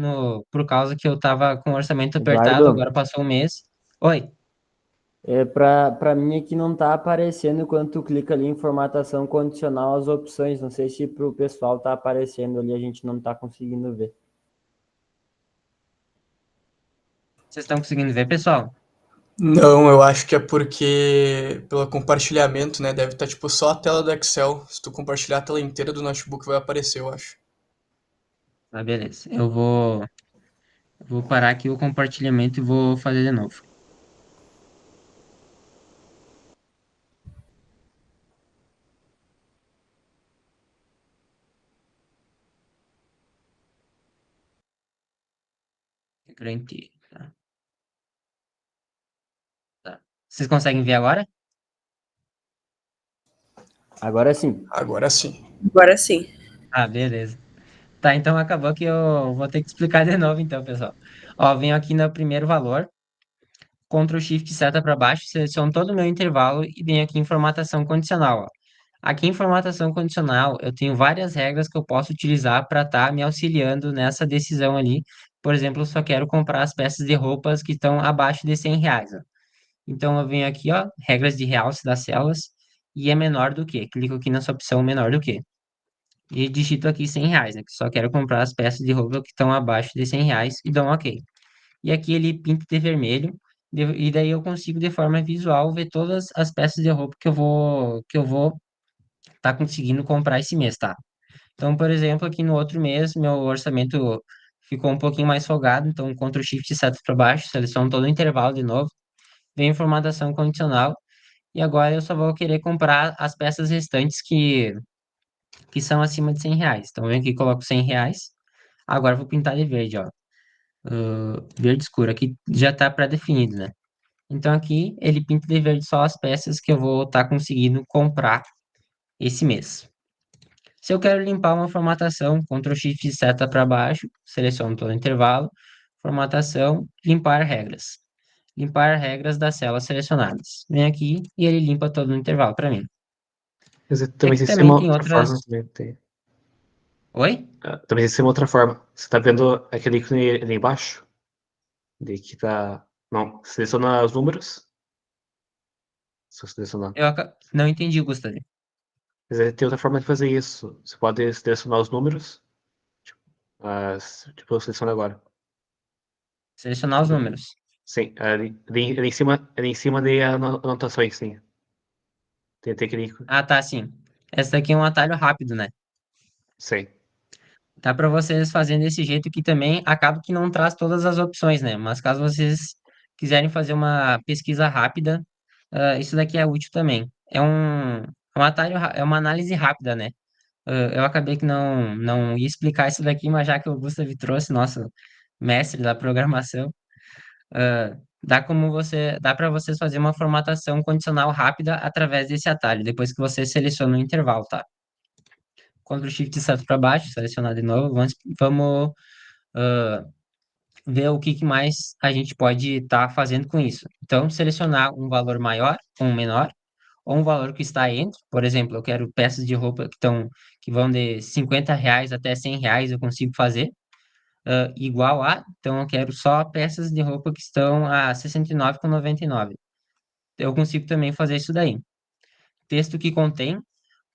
por causa que eu estava com o orçamento apertado, Eduardo, agora passou um mês. Oi, para mim aqui não tá aparecendo quando tu clica ali em formatação condicional as opções. Não sei se pro pessoal tá aparecendo ali, a gente não tá conseguindo ver. vocês estão conseguindo ver, pessoal? Não, eu acho que é porque pelo compartilhamento, né? Deve estar tipo só a tela do Excel. Se tu compartilhar a tela inteira do notebook vai aparecer, eu acho. Ah, beleza. Eu vou parar aqui o compartilhamento e vou fazer de novo. Grande. Tá, tá. Vocês conseguem ver agora? Agora sim. Agora sim. Agora sim. Ah, beleza. Tá, então acabou que eu vou ter que explicar de novo, então, pessoal. Ó, venho aqui no primeiro valor, Ctrl Shift seta para baixo, seleciono todo o meu intervalo e venho aqui em formatação condicional, ó. Aqui em formatação condicional, eu tenho várias regras que eu posso utilizar para estar me auxiliando nessa decisão ali. Por exemplo, eu só quero comprar as peças de roupas que estão abaixo de R$ 100, ó. Então, eu venho aqui, ó, regras de realce das células e é menor do que. Clico aqui nessa opção menor do que. E digito aqui R$ 100, né? Que só quero comprar as peças de roupa que estão abaixo de R$ 100 e dou um OK. E aqui ele pinta de vermelho, e daí eu consigo de forma visual ver todas as peças de roupa que eu vou tá conseguindo comprar esse mês, tá? Então, por exemplo, aqui no outro mês, meu orçamento ficou um pouquinho mais folgado, então Ctrl Shift e seta para baixo, seleciono todo o intervalo de novo, vem formatação condicional, e agora eu só vou querer comprar as peças restantes que são acima de R$ 100. Então, eu venho aqui e coloco R$ 100. Agora eu vou pintar de verde, ó. Verde escuro. Aqui já está pré-definido, né? Então, aqui ele pinta de verde só as peças que eu vou estar conseguindo comprar esse mês. Se eu quero limpar uma formatação, Ctrl Shift e seta para baixo, seleciono todo o intervalo, formatação, limpar regras. Limpar regras das células selecionadas. Vem aqui e ele limpa todo o intervalo para mim. Quer dizer, E também aqui existe também uma tem outra outras. forma. Também, tem. Oi? Também existe uma outra forma. Você tá vendo aquele ícone ali embaixo? De que tá. Não, seleciona os números. Só selecionar. Não entendi, Gustavo. Quer dizer, tem outra forma de fazer isso. Você pode selecionar os números. Tipo, eu seleciono agora. Selecionar os números. Sim, ali em cima de anotações, sim. Tem aquele ícone. Ah, tá, sim. Essa daqui é um atalho rápido, né? Sim. Dá para vocês fazerem desse jeito que também acaba que não traz todas as opções, né? Mas caso vocês quiserem fazer uma pesquisa rápida, isso daqui é útil também. É um atalho, é uma análise rápida, né? Eu acabei que não ia explicar isso daqui, mas já que o Gustav trouxe, nosso mestre da programação, dá para vocês fazer uma formatação condicional rápida através desse atalho, depois que você seleciona o intervalo, tá? Ctrl Shift e salto para baixo, selecionar de novo. Vamos ver o que mais a gente pode estar fazendo com isso. Então, selecionar um valor maior ou um menor, ou um valor que está entre. Por exemplo, eu quero peças de roupa que vão de R$ 50 até R$ 100, eu consigo fazer. Igual a, então eu quero só peças de roupa que estão a R$ 69,99. Eu consigo também fazer isso daí. Texto que contém.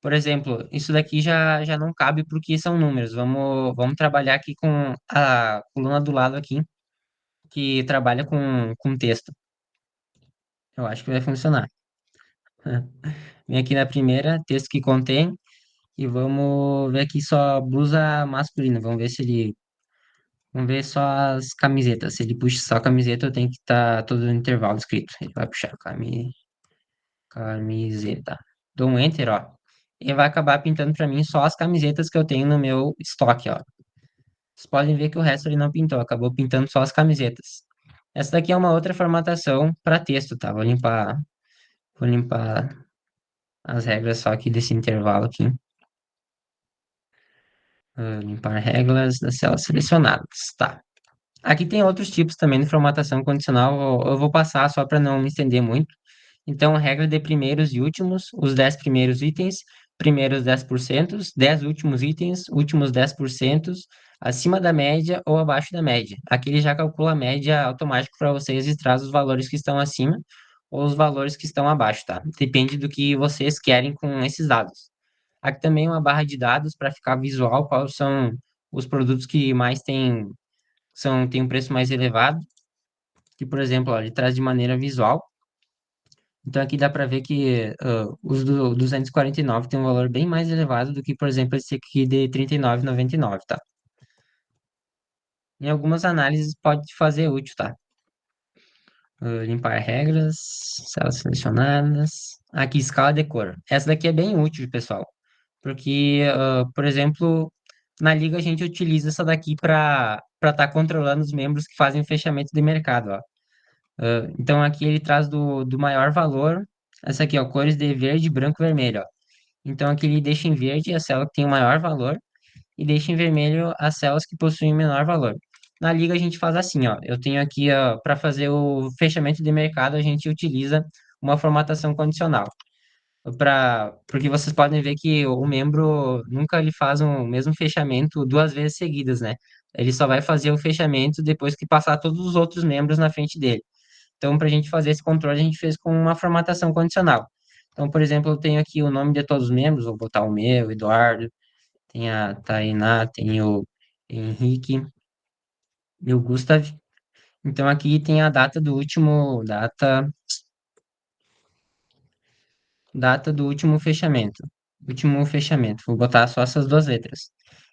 Por exemplo, isso daqui já não cabe porque são números. Vamos trabalhar aqui com a coluna do lado aqui, que trabalha com texto. Eu acho que vai funcionar. Vem aqui na primeira, texto que contém, e vamos ver aqui só blusa masculina. Vamos ver só as camisetas. Se ele puxa só a camiseta, eu tenho que estar todo o intervalo escrito. Ele vai puxar camiseta. Dou um enter, ó. E vai acabar pintando para mim só as camisetas que eu tenho no meu estoque, ó. Vocês podem ver que o resto ele não pintou, acabou pintando só as camisetas. Essa daqui é uma outra formatação para texto, tá? Vou limpar as regras só aqui desse intervalo aqui. Limpar regras das células selecionadas, tá? Aqui tem outros tipos também de formatação condicional, eu vou passar só para não me estender muito. Então, regra de primeiros e últimos, os 10 primeiros itens, primeiros 10%, 10 últimos itens, últimos 10%, acima da média ou abaixo da média. Aqui ele já calcula a média automático para vocês e traz os valores que estão acima ou os valores que estão abaixo, tá? Depende do que vocês querem com esses dados. Aqui também uma barra de dados para ficar visual quais são os produtos que mais têm um preço mais elevado, que, por exemplo, ó, ele traz de maneira visual. Então aqui dá para ver que os do 249 tem um valor bem mais elevado do que, por exemplo, esse aqui de 39,99, tá? Em algumas análises pode fazer útil, tá? Limpar regras, células selecionadas. Aqui, escala de cor. Essa daqui é bem útil, pessoal. Porque, por exemplo, na liga a gente utiliza essa daqui para estar controlando os membros que fazem o fechamento de mercado, ó. Então aqui ele traz do maior valor, essa aqui, ó, cores de verde, branco e vermelho, ó. Então aqui ele deixa em verde a célula que tem o maior valor e deixa em vermelho as células que possuem o menor valor. Na liga a gente faz assim, ó. Eu tenho aqui, para fazer o fechamento de mercado, a gente utiliza uma formatação condicional. Porque vocês podem ver que o membro nunca ele faz o mesmo fechamento duas vezes seguidas, né? Ele só vai fazer o fechamento depois que passar todos os outros membros na frente dele. Então, para a gente fazer esse controle, a gente fez com uma formatação condicional. Então, por exemplo, eu tenho aqui o nome de todos os membros, vou botar o meu, Eduardo, tem a Tainá, tem o Henrique e o Gustav. Então, aqui tem a data do último, data do último fechamento. Último fechamento, vou botar só essas duas letras.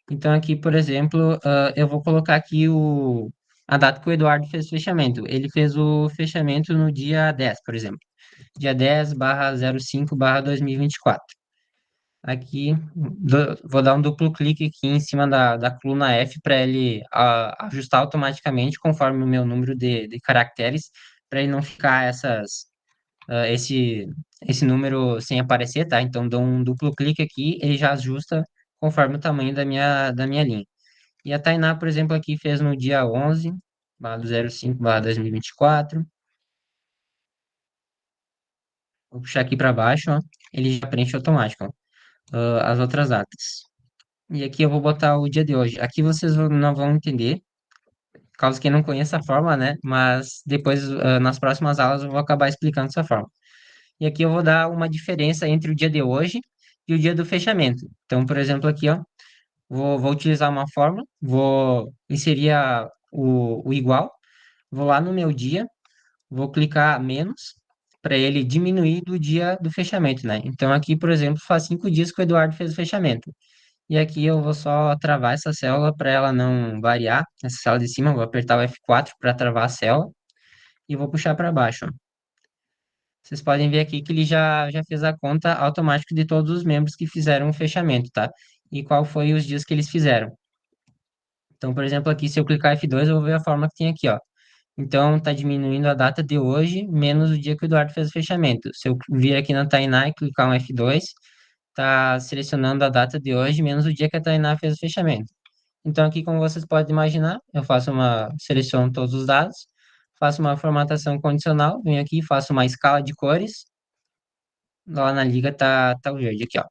Então, aqui, por exemplo, eu vou colocar aqui a data que o Eduardo fez o fechamento. Ele fez o fechamento no dia 10, por exemplo. Dia 10/05/2024. Aqui, vou dar um duplo clique aqui em cima da coluna F para ele ajustar automaticamente conforme o meu número de caracteres, para ele não ficar esse número sem aparecer, tá? Então, dou um duplo clique aqui, ele já ajusta conforme o tamanho da minha linha. E a Tainá, por exemplo, aqui fez no dia 11/05/2024. Vou puxar aqui para baixo, ó. Ele já preenche automático, ó, as outras datas. E aqui eu vou botar o dia de hoje. Aqui vocês não vão entender, caso quem não conheça a fórmula, né? Mas depois, nas próximas aulas, eu vou acabar explicando essa fórmula. E aqui eu vou dar uma diferença entre o dia de hoje e o dia do fechamento. Então, por exemplo, aqui, ó, vou utilizar uma fórmula, vou inserir o igual, vou lá no meu dia, vou clicar menos, para ele diminuir do dia do fechamento, né? Então, aqui, por exemplo, faz 5 dias que o Eduardo fez o fechamento. E aqui eu vou só travar essa célula para ela não variar, essa célula de cima, vou apertar o F4 para travar a célula e vou puxar para baixo, ó. Vocês podem ver aqui que ele já fez a conta automática de todos os membros que fizeram o fechamento, tá? E qual foi os dias que eles fizeram. Então, por exemplo, aqui, se eu clicar F2, eu vou ver a forma que tem aqui, ó. Então, tá diminuindo a data de hoje, menos o dia que o Eduardo fez o fechamento. Se eu vir aqui na Tainá e clicar um F2, tá selecionando a data de hoje, menos o dia que a Tainá fez o fechamento. Então, aqui, como vocês podem imaginar, eu seleciono todos os dados, faço uma formatação condicional, venho aqui, faço uma escala de cores, lá na liga tá o verde aqui, ó.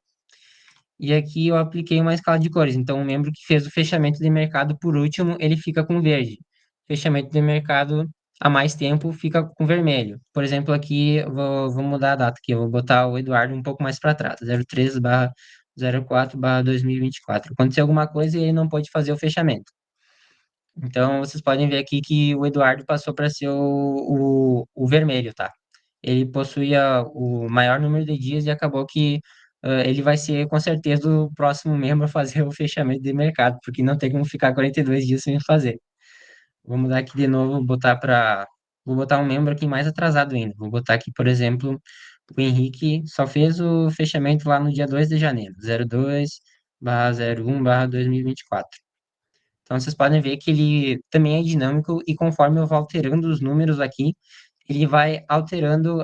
E aqui eu apliquei uma escala de cores. Então, o membro que fez o fechamento de mercado por último, ele fica com verde. Fechamento de mercado há mais tempo fica com vermelho. Por exemplo, aqui eu vou mudar a data aqui. Eu vou botar o Eduardo um pouco mais para trás. 03/04/2024. Aconteceu alguma coisa e ele não pôde fazer o fechamento. Então, vocês podem ver aqui que o Eduardo passou para ser o vermelho, tá? Ele possuía o maior número de dias e acabou que ele vai ser, com certeza, o próximo membro a fazer o fechamento de mercado, porque não tem como ficar 42 dias sem fazer. Vou mudar aqui de novo, vou botar um membro aqui mais atrasado ainda. Vou botar aqui, por exemplo, o Henrique só fez o fechamento lá no dia 2 de janeiro, 02/01/2024. Então, vocês podem ver que ele também é dinâmico e conforme eu vou alterando os números aqui, ele vai alterando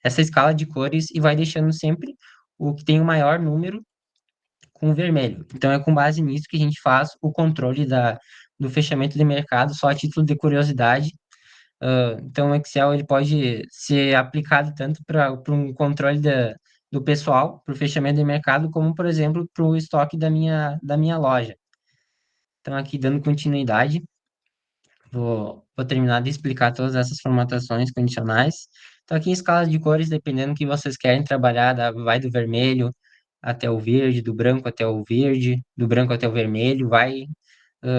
essa escala de cores e vai deixando sempre o que tem o maior número com vermelho. Então, é com base nisso que a gente faz o controle do fechamento de mercado, só a título de curiosidade. Então, o Excel ele pode ser aplicado tanto para um controle do pessoal, para o fechamento de mercado, como, por exemplo, para o estoque da minha loja. Então, aqui dando continuidade, vou terminar de explicar todas essas formatações condicionais. Então, aqui em escalas de cores, dependendo do que vocês querem trabalhar, vai do vermelho até o verde, do branco até o verde, do branco até o vermelho, vai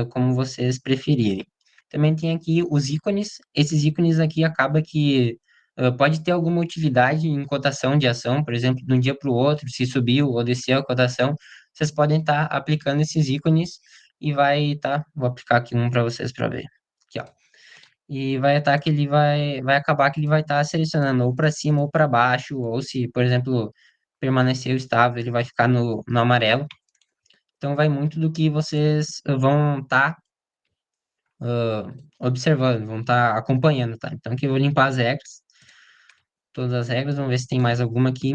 como vocês preferirem. Também tem aqui os ícones. Esses ícones aqui acaba que pode ter alguma utilidade em cotação de ação, por exemplo, de um dia para o outro, se subiu ou desceu a cotação, vocês podem estar aplicando esses ícones e vou aplicar aqui um para vocês para ver. Aqui, ó. E vai estar que ele vai acabar que ele vai estar selecionando ou para cima ou para baixo, ou se, por exemplo, permaneceu estável, ele vai ficar no amarelo. Então vai muito do que vocês vão estar observando, vão estar acompanhando, tá? Então aqui eu vou limpar as regras, todas as regras, vamos ver se tem mais alguma aqui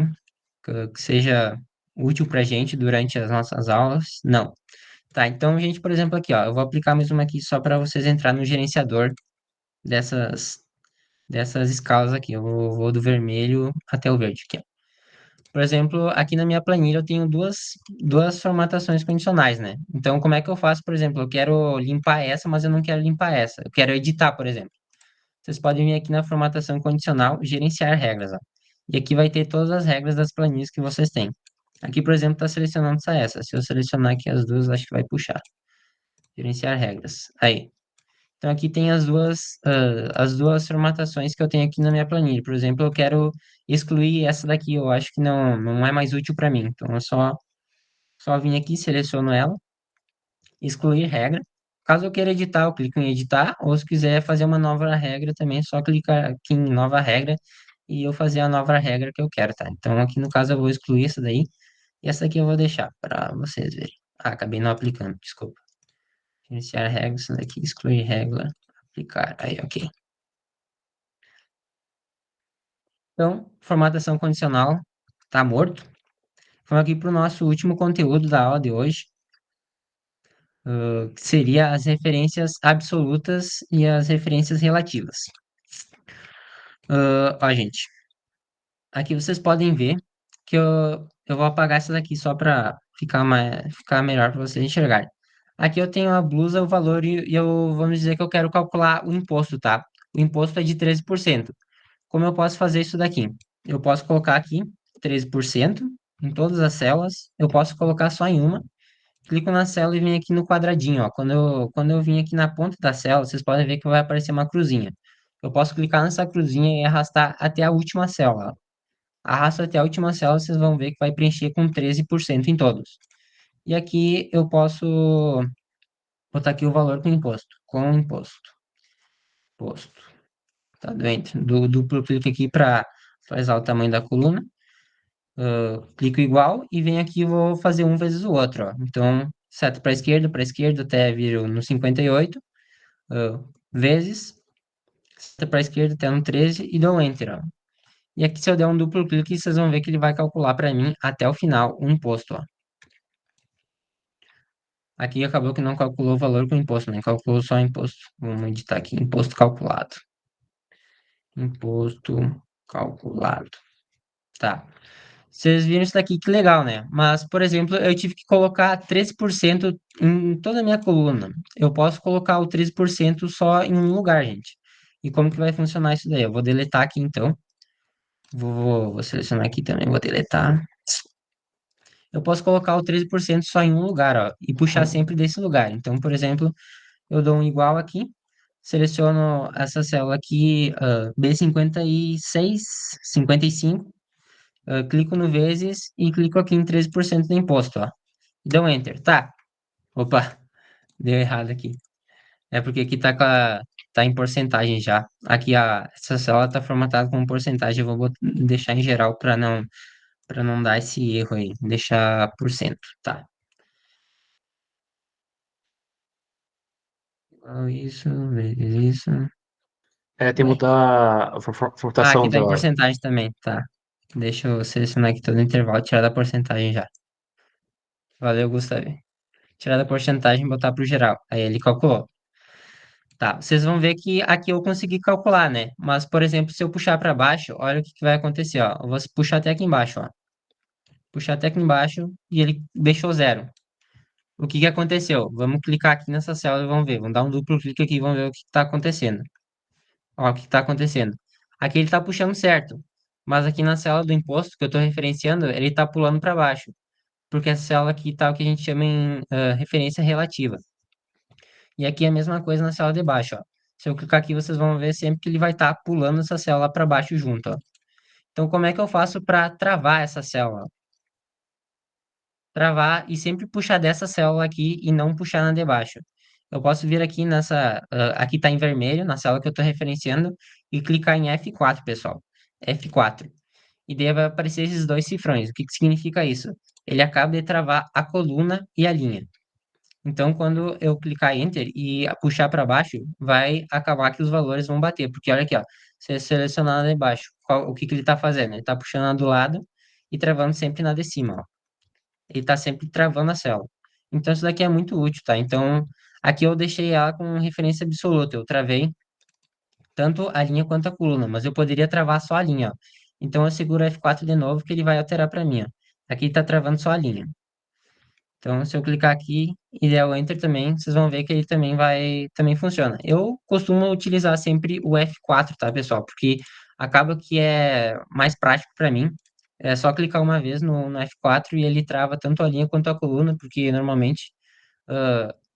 que seja útil para a gente durante as nossas aulas. Não. Tá, então, gente, por exemplo, aqui, ó, eu vou aplicar mais uma aqui só para vocês entrar no gerenciador dessas escalas aqui. Eu vou do vermelho até o verde aqui, ó. Por exemplo, aqui na minha planilha eu tenho duas formatações condicionais, né? Então, como é que eu faço, por exemplo, eu quero limpar essa, mas eu não quero limpar essa. Eu quero editar, por exemplo. Vocês podem vir aqui na formatação condicional, gerenciar regras, ó. E aqui vai ter todas as regras das planilhas que vocês têm. Aqui, por exemplo, está selecionando só essa. Se eu selecionar aqui as duas, acho que vai puxar. Gerenciar regras. Aí. Então, aqui tem as duas formatações que eu tenho aqui na minha planilha. Por exemplo, eu quero excluir essa daqui. Eu acho que não é mais útil para mim. Então, eu só vim aqui, seleciono ela, excluir regra. Caso eu queira editar, eu clico em editar. Ou se quiser fazer uma nova regra também, é só clicar aqui em nova regra e eu fazer a nova regra que eu quero, tá? Então, aqui no caso, eu vou excluir essa daí. E essa aqui eu vou deixar para vocês verem. Ah, acabei não aplicando, desculpa. Iniciar regras, essa daqui, excluir regra, aplicar. Aí, ok. Então, formatação condicional está morto. Vamos aqui para o nosso último conteúdo da aula de hoje, que seria as referências absolutas e as referências relativas. Ó, gente, aqui vocês podem ver que eu vou apagar essa daqui só para ficar melhor para vocês enxergarem. Aqui eu tenho a blusa, o valor e vamos dizer que eu quero calcular o imposto, tá? O imposto é de 13%. Como eu posso fazer isso daqui? Eu posso colocar aqui 13% em todas as células. Eu posso colocar só em uma. Clico na célula e venho aqui no quadradinho, ó. Quando eu vim aqui na ponta da célula, vocês podem ver que vai aparecer uma cruzinha. Eu posso clicar nessa cruzinha e arrastar até a última célula, ó. Arrasto até a última célula, vocês vão ver que vai preencher com 13% em todos. E aqui eu posso botar aqui o valor com imposto. Com imposto. Imposto. Tá dentro. Duplo clique aqui para atualizar o tamanho da coluna. Clico igual e venho aqui e vou fazer um vezes o outro, ó. Então, seta para a esquerda até vir no 58, vezes, seta para a esquerda até no 13 e dou Enter, ó. E aqui, se eu der um duplo clique, vocês vão ver que ele vai calcular para mim até o final o imposto, ó. Aqui acabou que não calculou o valor com imposto, né? Calculou só o imposto. Vamos editar aqui, imposto calculado. Imposto calculado. Tá. Vocês viram isso daqui, que legal, né? Mas, por exemplo, eu tive que colocar 13% em toda a minha coluna. Eu posso colocar o 13% só em um lugar, gente. E como que vai funcionar isso daí? Eu vou deletar aqui, então. Vou selecionar aqui também, vou deletar. Eu posso colocar o 13% só em um lugar, ó, e puxar sempre desse lugar. Então, por exemplo, eu dou um igual aqui, seleciono essa célula aqui, B56, 55, clico no vezes e clico aqui em 13% do imposto, ó. Deu Enter. Tá. Opa, deu errado aqui. É porque aqui tá em porcentagem já. Aqui essa célula tá formatada como porcentagem. Eu vou deixar em geral para não dar esse erro aí. Deixar por cento, tá? Isso, vezes isso. Tem que Ué. mudar a Ah, formatação aqui tá em da. porcentagem também, tá. Deixa eu selecionar aqui todo o intervalo e tirar da porcentagem já. Valeu, Gustavo. Tirar da porcentagem e botar pro geral. Aí ele calculou. Tá, vocês vão ver que aqui eu consegui calcular, né? Mas, por exemplo, se eu puxar para baixo, olha o que que vai acontecer, ó. Eu vou puxar até aqui embaixo, ó. Puxar até aqui embaixo e ele deixou zero. O que que aconteceu? Vamos clicar aqui nessa célula e vamos ver. Vamos dar um duplo clique aqui e vamos ver o que está acontecendo. Ó, o que está acontecendo. Aqui ele está puxando certo, mas aqui na célula do imposto que eu estou referenciando, ele está pulando para baixo, porque essa célula aqui está o que a gente chama em referência relativa. E aqui é a mesma coisa na célula de baixo, ó. Se eu clicar aqui, vocês vão ver sempre que ele vai estar pulando essa célula para baixo junto, ó. Então, como é que eu faço para travar essa célula? Travar e sempre puxar dessa célula aqui e não puxar na de baixo. Eu posso vir aqui nessa, aqui está em vermelho, na célula que eu estou referenciando, e clicar em F4, pessoal. F4. E daí vai aparecer esses dois cifrões. O que que significa isso? Ele acaba de travar a coluna e a linha. Então, quando eu clicar Enter e puxar para baixo, vai acabar que os valores vão bater. Porque olha aqui, ó, se eu selecionar lá embaixo, o que que ele está fazendo? Ele está puxando a do lado e travando sempre na de cima, ó. Ele está sempre travando a célula. Então, isso daqui é muito útil, tá? Então, aqui eu deixei ela com referência absoluta. Eu travei tanto a linha quanto a coluna, mas eu poderia travar só a linha, ó. Então, eu seguro F4 de novo, que ele vai alterar para mim, ó. Aqui está travando só a linha. Então, se eu clicar aqui e der o Enter também, vocês vão ver que ele também funciona. Eu costumo utilizar sempre o F4, tá, pessoal? Porque acaba que é mais prático para mim. É só clicar uma vez no F4 e ele trava tanto a linha quanto a coluna, porque normalmente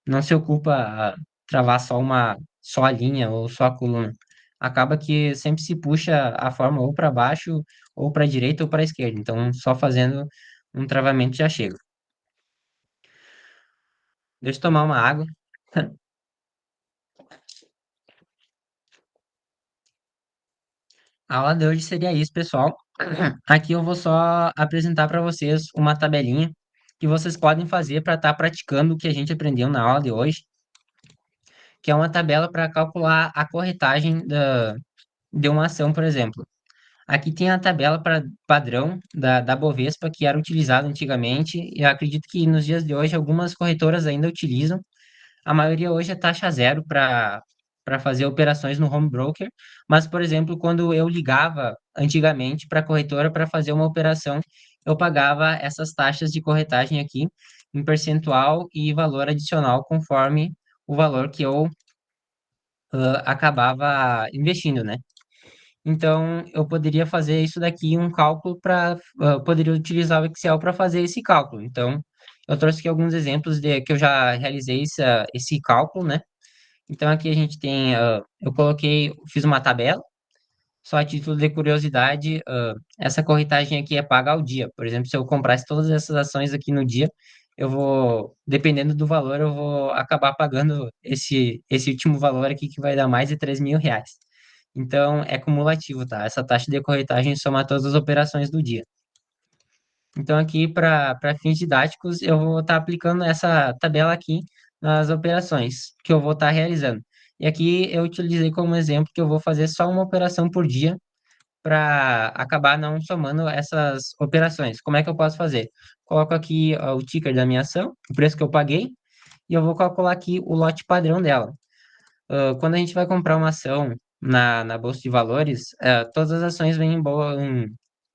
não se ocupa a travar só a linha ou só a coluna. Acaba que sempre se puxa a forma ou para baixo, ou para a direita ou para a esquerda. Então, só fazendo um travamento já chega. Deixa eu tomar uma água. A aula de hoje seria isso, pessoal. Aqui eu vou só apresentar para vocês uma tabelinha que vocês podem fazer para estar praticando o que a gente aprendeu na aula de hoje, que é uma tabela para calcular a corretagem de uma ação, por exemplo. Aqui tem a tabela padrão da Bovespa, que era utilizada antigamente, e eu acredito que nos dias de hoje algumas corretoras ainda utilizam. A maioria hoje é taxa zero para fazer operações no home broker, mas, por exemplo, quando eu ligava antigamente para a corretora para fazer uma operação, eu pagava essas taxas de corretagem aqui em percentual e valor adicional conforme o valor que eu acabava investindo, né? Então, eu poderia fazer isso daqui, um cálculo poderia utilizar o Excel para fazer esse cálculo. Então, eu trouxe aqui alguns exemplos de que eu já realizei esse cálculo, né? Então, aqui a gente tem, fiz uma tabela, só a título de curiosidade, essa corretagem aqui é paga ao dia. Por exemplo, se eu comprasse todas essas ações aqui no dia, dependendo do valor, eu vou acabar pagando esse último valor aqui, que vai dar mais de R$ 3.000. Então, é cumulativo, tá? Essa taxa de corretagem soma todas as operações do dia. Então, aqui, para fins didáticos, eu vou estar aplicando essa tabela aqui nas operações que eu vou estar realizando. E aqui eu utilizei como exemplo que eu vou fazer só uma operação por dia para acabar não somando essas operações. Como é que eu posso fazer? Coloco aqui ó, o ticker da minha ação, o preço que eu paguei, e eu vou calcular aqui o lote padrão dela. Quando a gente vai comprar uma ação na Bolsa de Valores, todas as ações vêm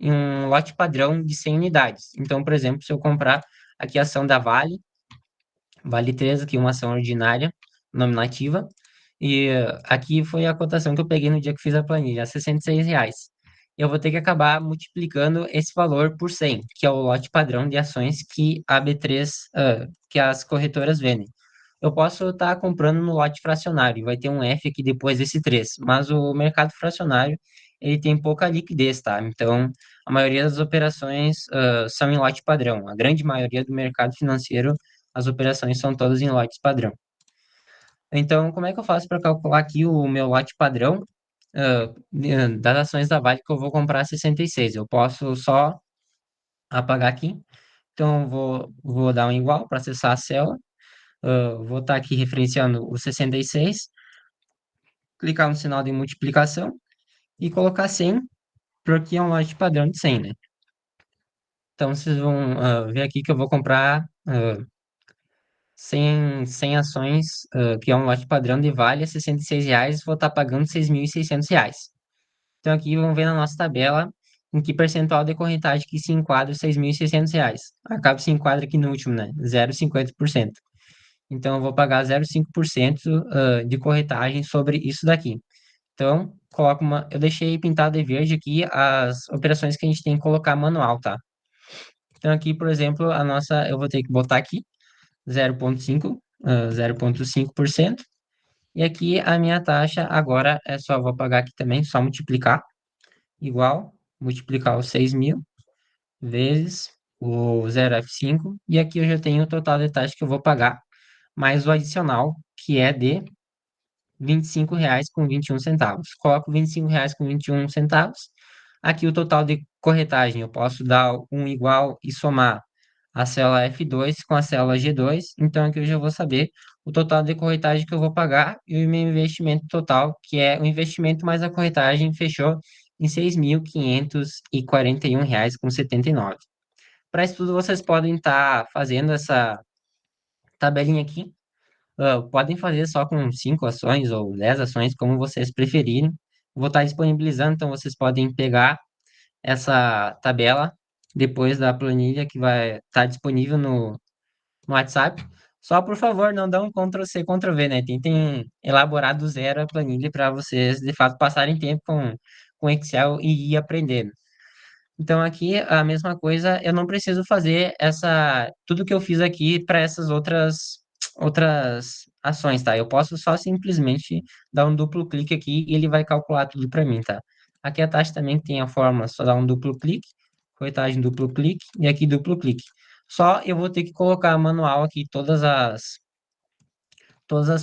em um lote padrão de 100 unidades. Então, por exemplo, se eu comprar aqui a ação da Vale 3, aqui uma ação ordinária, nominativa, e aqui foi a cotação que eu peguei no dia que fiz a planilha, R$ 66. Eu vou ter que acabar multiplicando esse valor por 100, que é o lote padrão de ações que a B3, que as corretoras vendem. Eu posso estar comprando no lote fracionário, vai ter um F aqui depois desse 3, mas o mercado fracionário, ele tem pouca liquidez, tá? Então, a maioria das operações são em lote padrão. A grande maioria do mercado financeiro, as operações são todas em lotes padrão. Então, como é que eu faço para calcular aqui o meu lote padrão das ações da Vale que eu vou comprar 66? Eu posso só apagar aqui. Então, vou dar um igual para acessar a célula. Vou estar aqui referenciando o 66, clicar no sinal de multiplicação e colocar 100, porque é um lote padrão de 100, né? Então, vocês vão ver aqui que eu vou comprar 100 ações, que é um lote padrão de vale a R$ 66, vou estar pagando R$ 6.600. Então, aqui vamos ver na nossa tabela em que percentual de corretagem que se enquadra os R$ 6.600. Acaba se enquadra aqui no último, né? 0,50%. Então, eu vou pagar 0,5% de corretagem sobre isso daqui. Então, eu deixei pintado de verde aqui as operações que a gente tem que colocar manual, tá? Então, aqui, por exemplo, eu vou ter que botar aqui 0,5%. E aqui a minha taxa agora vou pagar aqui também, só multiplicar, igual, multiplicar os 6.000 vezes o 0,5, e aqui eu já tenho o total de taxa que eu vou pagar, mais o adicional, que é de R$ 25,21. Coloco R$ 25,21. Aqui o total de corretagem, eu posso dar um igual e somar a célula F2 com a célula G2. Então aqui eu já vou saber o total de corretagem que eu vou pagar e o meu investimento total, que é o investimento mais a corretagem, fechou em R$ 6.541,79. Para isso tudo, vocês podem estar fazendo essa tabelinha aqui. Podem fazer só com 5 ações ou 10 ações, como vocês preferirem. Vou estar disponibilizando, então vocês podem pegar essa tabela depois da planilha que vai estar disponível no WhatsApp. Só, por favor, não dão Ctrl+C, Ctrl+V, né? Tentem elaborar do zero a planilha para vocês, de fato, passarem tempo com Excel e ir aprendendo. Então, aqui, a mesma coisa, eu não preciso fazer tudo que eu fiz aqui para essas outras ações, tá? Eu posso só simplesmente dar um duplo clique aqui e ele vai calcular tudo para mim, tá? Aqui a taxa também tem a fórmula, só dar um duplo clique, corretagem duplo clique e aqui duplo clique. Só eu vou ter que colocar manual aqui todas as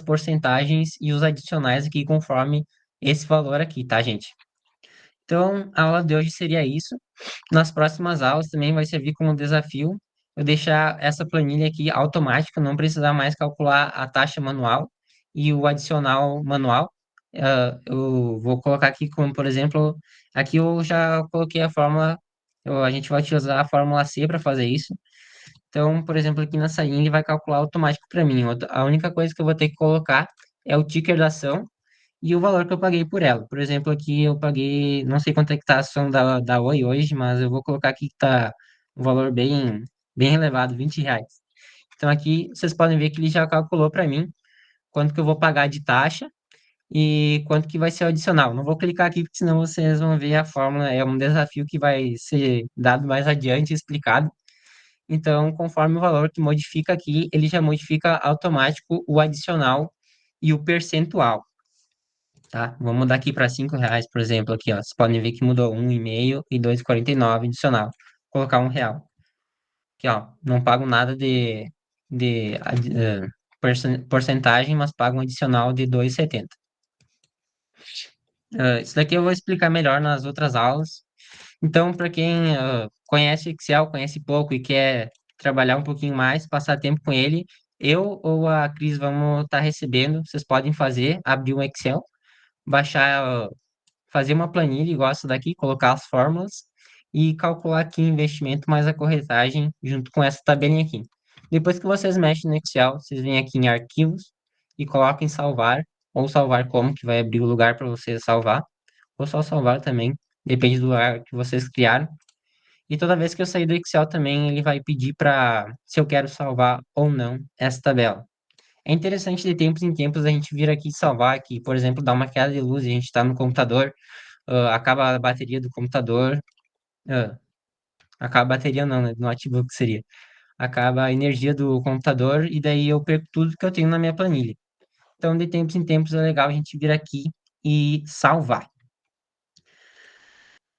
porcentagens e os adicionais aqui conforme esse valor aqui, tá, gente? Então, a aula de hoje seria isso. Nas próximas aulas também vai servir como desafio eu deixar essa planilha aqui automática, não precisar mais calcular a taxa manual e o adicional manual. Eu vou colocar aqui como, por exemplo, aqui eu já coloquei a fórmula, a gente vai utilizar a fórmula C para fazer isso. Então, por exemplo, aqui nessa linha ele vai calcular automático para mim. A única coisa que eu vou ter que colocar é o ticker da ação e o valor que eu paguei por ela. Por exemplo, aqui eu paguei, não sei quanto é que tá a ação da Oi hoje, mas eu vou colocar aqui que tá um valor bem elevado, R$ 20. Então aqui vocês podem ver que ele já calculou para mim quanto que eu vou pagar de taxa e quanto que vai ser o adicional. Não vou clicar aqui, porque senão vocês vão ver a fórmula, é um desafio que vai ser dado mais adiante, explicado. Então, conforme o valor que modifica aqui, ele já modifica automático o adicional e o percentual. Tá? Vou mudar aqui para R$ 5, por exemplo, aqui, ó. Vocês podem ver que mudou 1,5 e 2,49 adicional. Vou colocar R$ 1. Aqui, ó, não pago nada de porcentagem, mas pago um adicional de 2,70. Isso daqui eu vou explicar melhor nas outras aulas. Então, para quem conhece Excel, conhece pouco e quer trabalhar um pouquinho mais, passar tempo com ele, eu ou a Cris vamos estar recebendo. Vocês podem abrir um Excel, baixar, fazer uma planilha igual essa daqui, colocar as fórmulas e calcular aqui o investimento mais a corretagem junto com essa tabelinha aqui. Depois que vocês mexem no Excel, vocês vêm aqui em arquivos e colocam em salvar, ou salvar como, que vai abrir o lugar para você salvar, ou só salvar também, depende do lugar que vocês criaram. E toda vez que eu sair do Excel também, ele vai pedir para se eu quero salvar ou não essa tabela. É interessante de tempos em tempos a gente vir aqui salvar aqui, por exemplo, dar uma queda de luz e a gente está no computador, acaba a bateria do computador, ah, acaba a bateria não, né, do notebook seria, acaba a energia do computador e daí eu perco tudo que eu tenho na minha planilha. Então, de tempos em tempos é legal a gente vir aqui e salvar.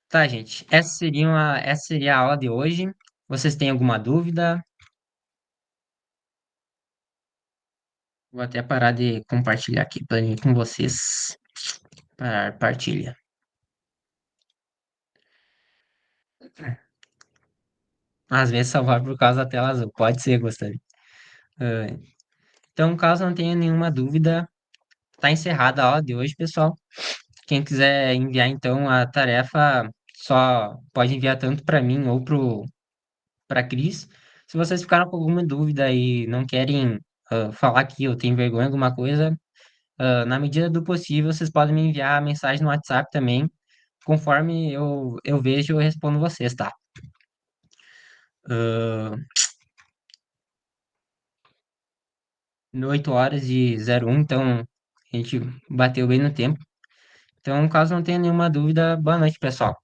Tá, gente, essa seria a aula de hoje. Vocês têm alguma dúvida? Vou até parar de compartilhar aqui planilha com vocês. Parar, partilha. Às vezes salvar por causa da tela azul. Pode ser, gostaria. Ah, Então, caso não tenha nenhuma dúvida, tá encerrada a aula de hoje, pessoal. Quem quiser enviar, então, a tarefa, só pode enviar tanto para mim ou para Cris. Se vocês ficaram com alguma dúvida e não querem falar que eu tenho vergonha de alguma coisa, na medida do possível, vocês podem me enviar mensagem no WhatsApp também. Conforme eu vejo, eu respondo vocês, tá? Ah, 8 horas e 01, então a gente bateu bem no tempo. Então, caso não tenha nenhuma dúvida, boa noite, pessoal.